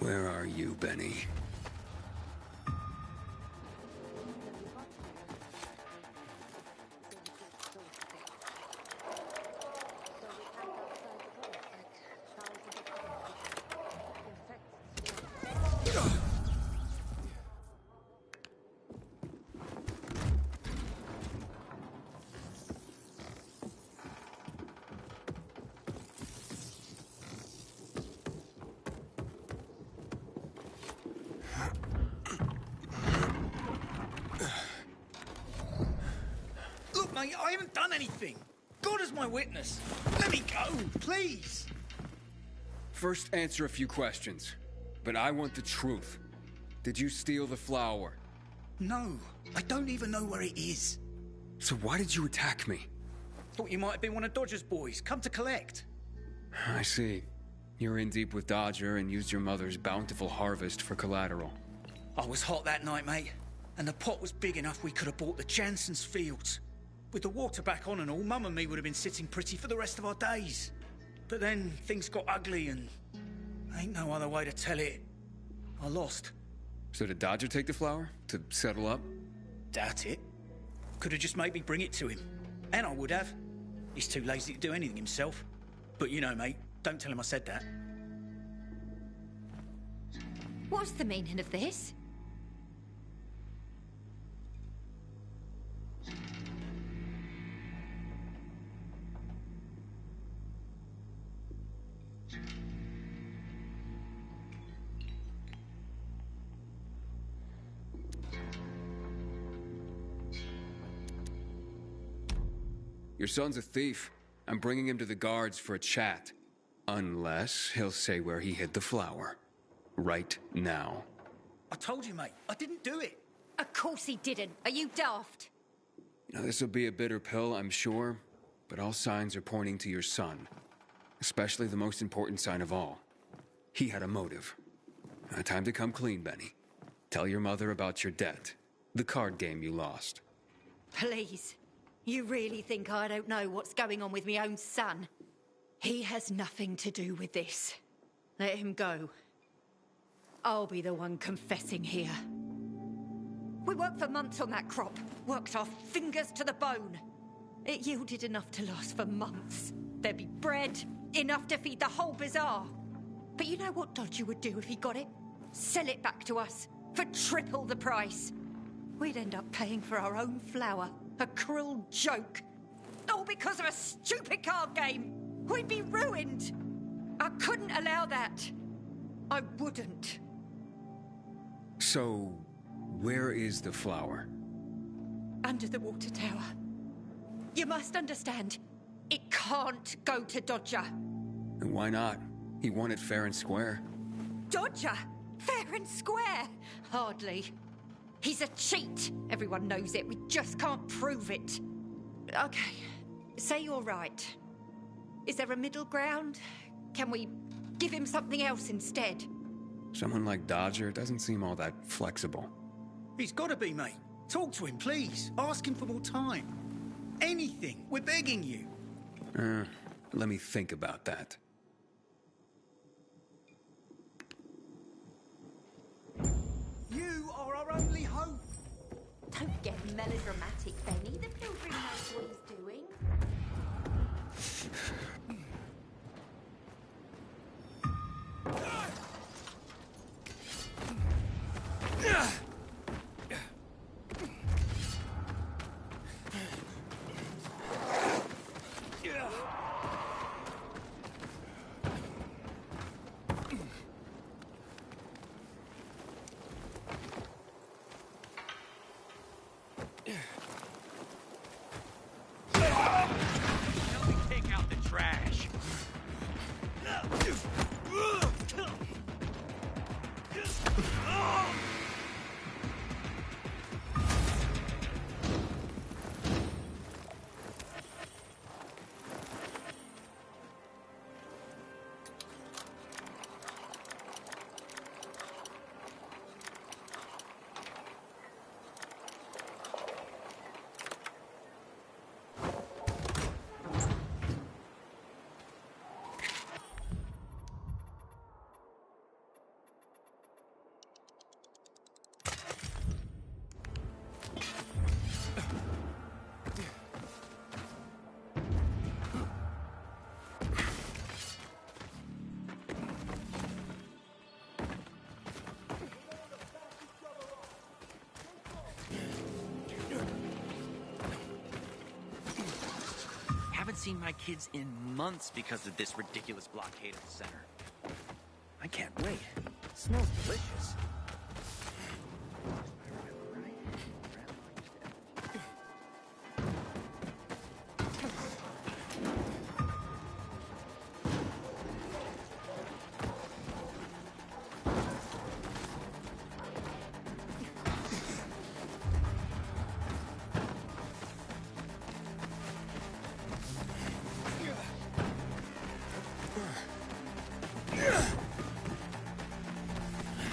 Where are you, Benny? Look, mate, I haven't done anything. God is my witness. Let me go, please. First, answer a few questions. But I want the truth. Did you steal the flower? No, I don't even know where it is. So why did you attack me? Thought you might have been one of Dodger's boys, come to collect. I see. You're in deep with Dodger and used your mother's bountiful harvest for collateral. I was hot that night, mate. And the pot was big enough we could have bought the Jansen's fields. With the water back on and all, Mum and me would have been sitting pretty for the rest of our days. But then things got ugly and ain't no other way to tell it. I lost. So did Dodger take the flower? To settle up? Doubt it. could have just made me bring it to him. And I would have. He's too lazy to do anything himself. But you know, mate, don't tell him I said that. What's the meaning of this? Your son's a thief. I'm bringing him to the guards for a chat. Unless he'll say where he hid the flower. Right now. I told you, mate, I didn't do it. Of course he didn't. Are you daft? Now, this'll be a bitter pill, I'm sure, but all signs are pointing to your son. Especially the most important sign of all. He had a motive. Time to come clean, Benny. Tell your mother about your debt. The card game you lost. Please. You really think I don't know what's going on with my own son? He has nothing to do with this. Let him go. I'll be the one confessing here. We worked for months on that crop. Worked our fingers to the bone. It yielded enough to last for months. There'd be bread, enough to feed the whole bazaar. But you know what Dodger would do if he got it? Sell it back to us for triple the price. We'd end up paying for our own flour. A cruel joke. All because of a stupid card game. We'd be ruined. I couldn't allow that. I wouldn't. So, where is the flower? Under the water tower. You must understand, it can't go to Dodger. And why not? He won it fair and square. Dodger? Fair and square? Hardly. He's a cheat. Everyone knows it. We just can't prove it. Okay, say you're right. Is there a middle ground? Can we give him something else instead? Someone like Dodger doesn't seem all that flexible. He's got to be, mate. Talk to him, please. Ask him for more time. Anything. We're begging you. Let me think about that. You are our only hope. Don't get melodramatic, Benny. The pilgrim knows what he's doing. Haven't seen my kids in months because of this ridiculous blockade at the center. I can't wait. It smells delicious.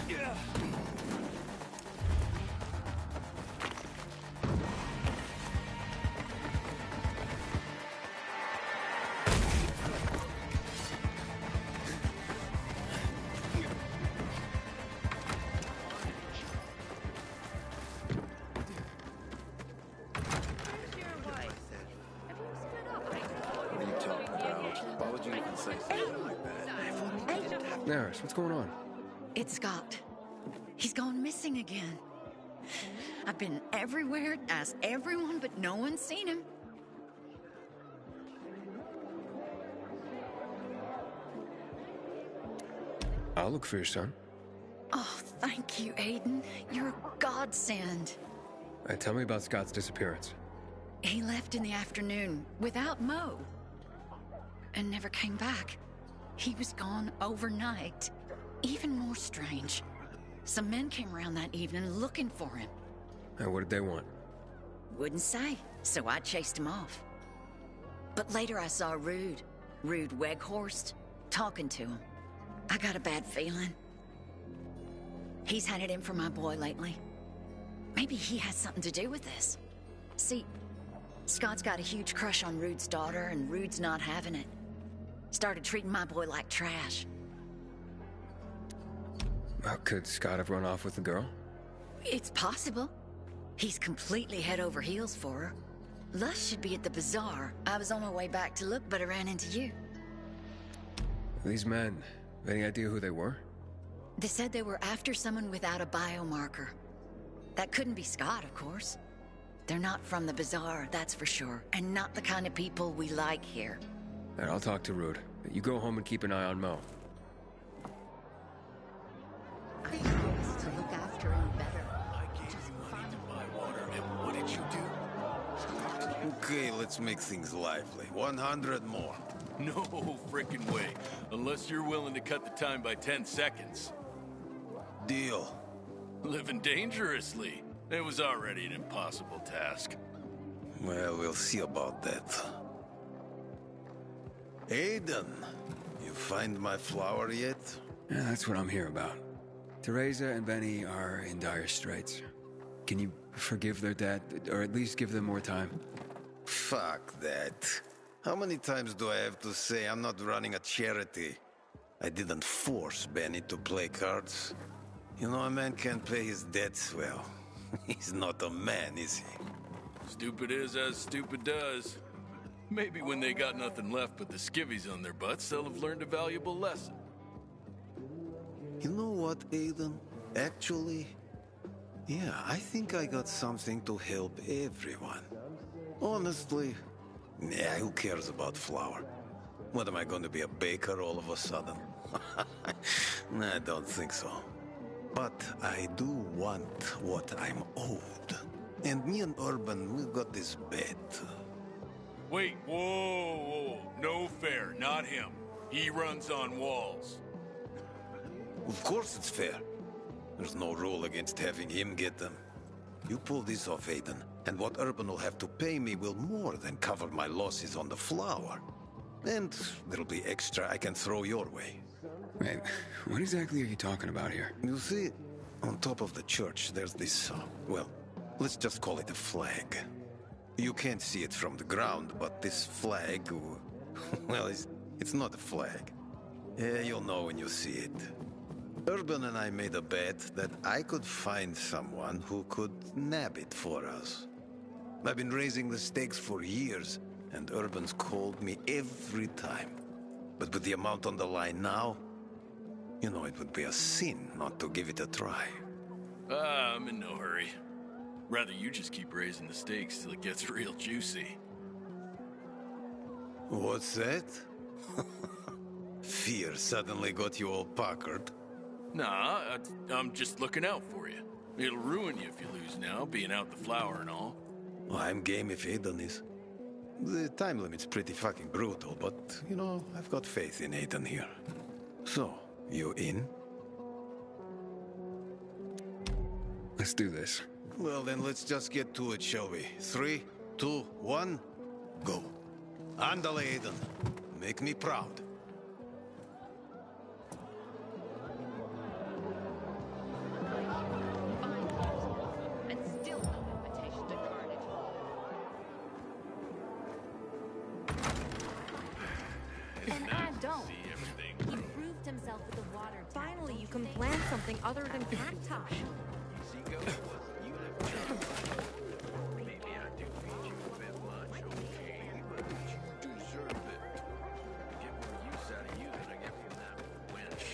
Yeah. Neris, what's going on? It's Scott. He's gone missing again. I've been everywhere, asked everyone, but no one's seen him. I'll look for your son. Oh, thank you, Aiden. You're a godsend. Tell me about Scott's disappearance. He left in the afternoon without Mo. And never came back. He was gone overnight. Even more strange. Some men came around that evening looking for him. And what did they want? Wouldn't say, so I chased him off. But later I saw Rude Weghorst, talking to him. I got a bad feeling. He's had it in for my boy lately. Maybe he has something to do with this. See, Scott's got a huge crush on Rude's daughter, and Rude's not having it. Started treating my boy like trash. Could Scott have run off with the girl? It's possible. He's completely head over heels for her. Lush should be at the bazaar. I was on my way back to look, but I ran into you. These men, any idea who they were? They said they were after someone without a biomarker. That couldn't be Scott, of course. They're not from the bazaar, that's for sure, and not the kind of people we like here. All right, I'll talk to Rude. You go home and keep an eye on Mo. I promised to look after him better. I gave you money to buy water, and what did you do? Okay, let's make things lively. 100 more. No frickin' way. Unless you're willing to cut the time by 10 seconds. Deal. Living dangerously. It was already an impossible task. Well, we'll see about that. Aiden, you find my flower yet? Yeah, that's what I'm here about. Teresa and Benny are in dire straits. Can you forgive their dad, or at least give them more time? Fuck that. How many times do I have to say I'm not running a charity? I didn't force Benny to play cards. You know, a man can't pay his debts well. He's not a man, is he? Stupid is as stupid does. Maybe when they got nothing left but the skivvies on their butts, they'll have learned a valuable lesson. You know what, Aiden? Actually, yeah, I think I got something to help everyone. Honestly, yeah, who cares about flour? What, am I going to be a baker all of a sudden? Nah, I don't think so. But I do want what I'm owed. And me and Urban, we got this bet. Wait, whoa. No fair, not him. He runs on walls. Of course it's fair. There's no rule against having him get them. You pull this off, Aiden, and what Urban will have to pay me will more than cover my losses on the flour. And there'll be extra I can throw your way. Wait, what exactly are you talking about here? You see, on top of the church, there's this, well, let's just call it a flag. You can't see it from the ground, but this flag, well, it's not a flag. Yeah, you'll know when you see it. Urban and I made a bet that I could find someone who could nab it for us. I've been raising the stakes for years, and Urban's called me every time. But with the amount on the line now, you know, it would be a sin not to give it a try. I'm in no hurry. Rather you just keep raising the stakes till it gets real juicy. What's that? Fear suddenly got you all puckered. Nah, I'm just looking out for you. It'll ruin you if you lose now, being out the flour and all. Well, I'm game if Aiden is. The time limit's pretty fucking brutal, but, you know, I've got faith in Aiden here. So, you in? Let's do this. Well, then let's just get to it, shall we? 3, 2, 1, go. Andale, Aiden. Make me proud. And still no invitation to Carnage. And I don't. He proved himself with the water. Finally, you can plant something other than cacti. Maybe I do feed you a bit much, okay? But you deserve it. I get more use out of you than I get from that wench.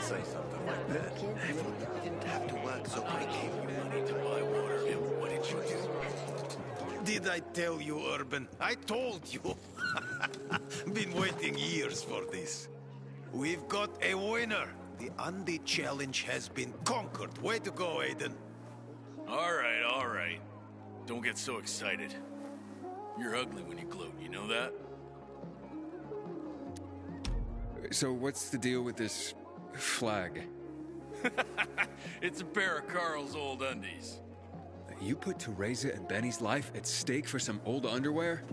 say something like that. You didn't have to work so quickly. Money to buy water, and what did you do? Did I tell you, Urban? I told you. Been waiting years for this. We've got a winner. The Andy Challenge has been conquered. Way to go, Aiden. All right. Don't get so excited. You're ugly when you gloat, you know that? So what's the deal with this flag? It's a pair of Carl's old undies. You put Teresa and Benny's life at stake for some old underwear?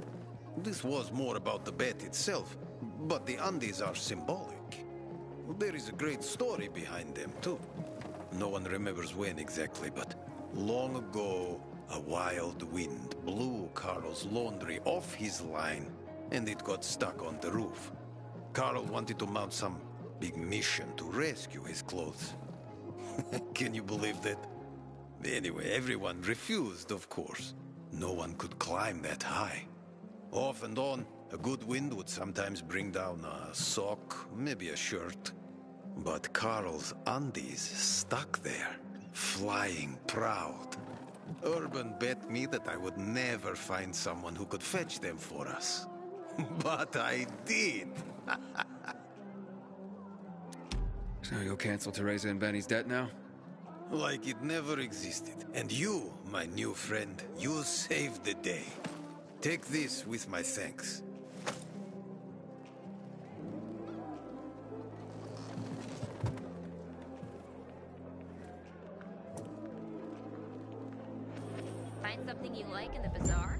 This was more about the bet itself, but the undies are symbolic. There is a great story behind them, too. No one remembers when exactly, but long ago, a wild wind blew Carl's laundry off his line, and it got stuck on the roof. Carl wanted to mount some big mission to rescue his clothes. Can you believe that? Anyway, everyone refused, of course. No one could climb that high. Off and on, a good wind would sometimes bring down a sock, maybe a shirt. But Carl's undies stuck there, flying proud. Urban bet me that I would never find someone who could fetch them for us. But I did. So you'll cancel Teresa and Benny's debt now? Like it never existed. And you, my new friend, you saved the day. Take this with my thanks. Find something you like in the bazaar?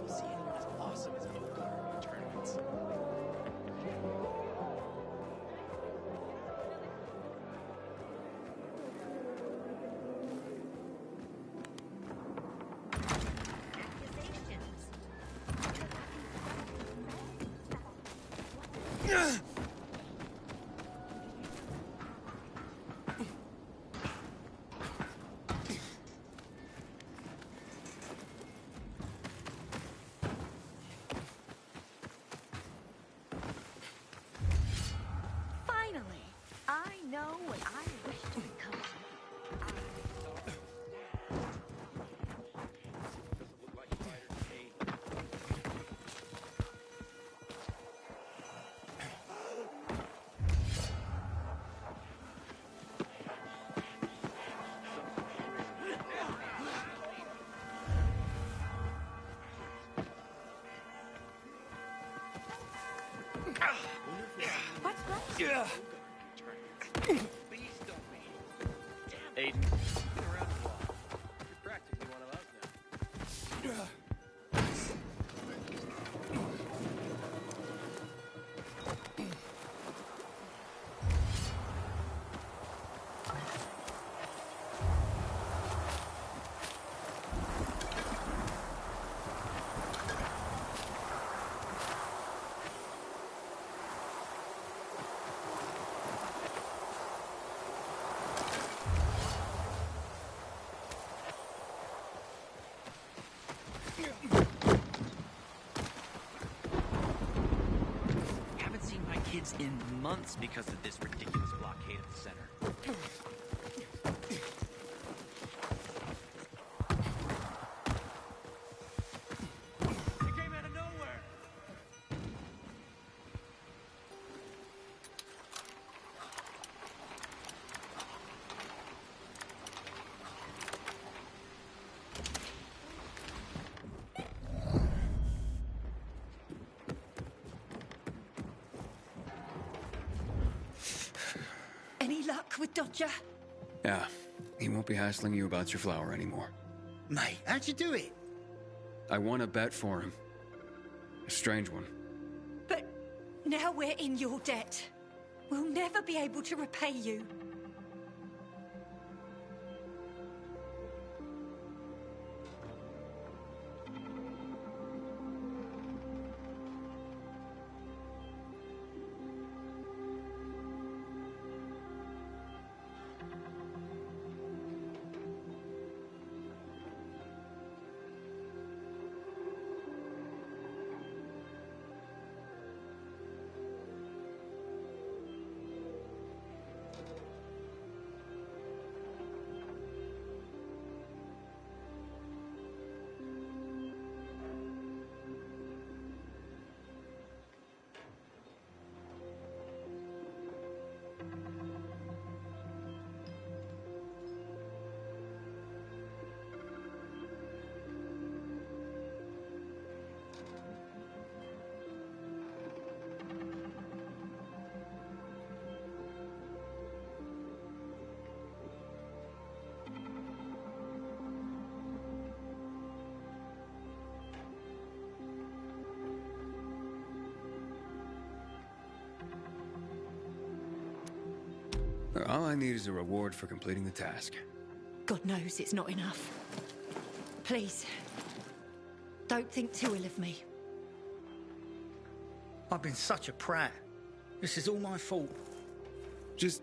See anyone as awesome as Ogar in tournaments. Finally, I know what I wish to become. What's wrong? Yeah. Please don't be. Aiden, you've been around a while. You're practically one of us now. Haven't seen my kids in months because of this ridiculous blockade at the center. It came out of nowhere. Any luck with Dodger? Yeah, he won't be hassling you about your flower anymore. Mate, how'd you do it? I won a bet for him. A strange one. But now we're in your debt. We'll never be able to repay you. All I need is a reward for completing the task. God knows it's not enough. Please, don't think too ill of me. I've been such a prat. This is all my fault. Just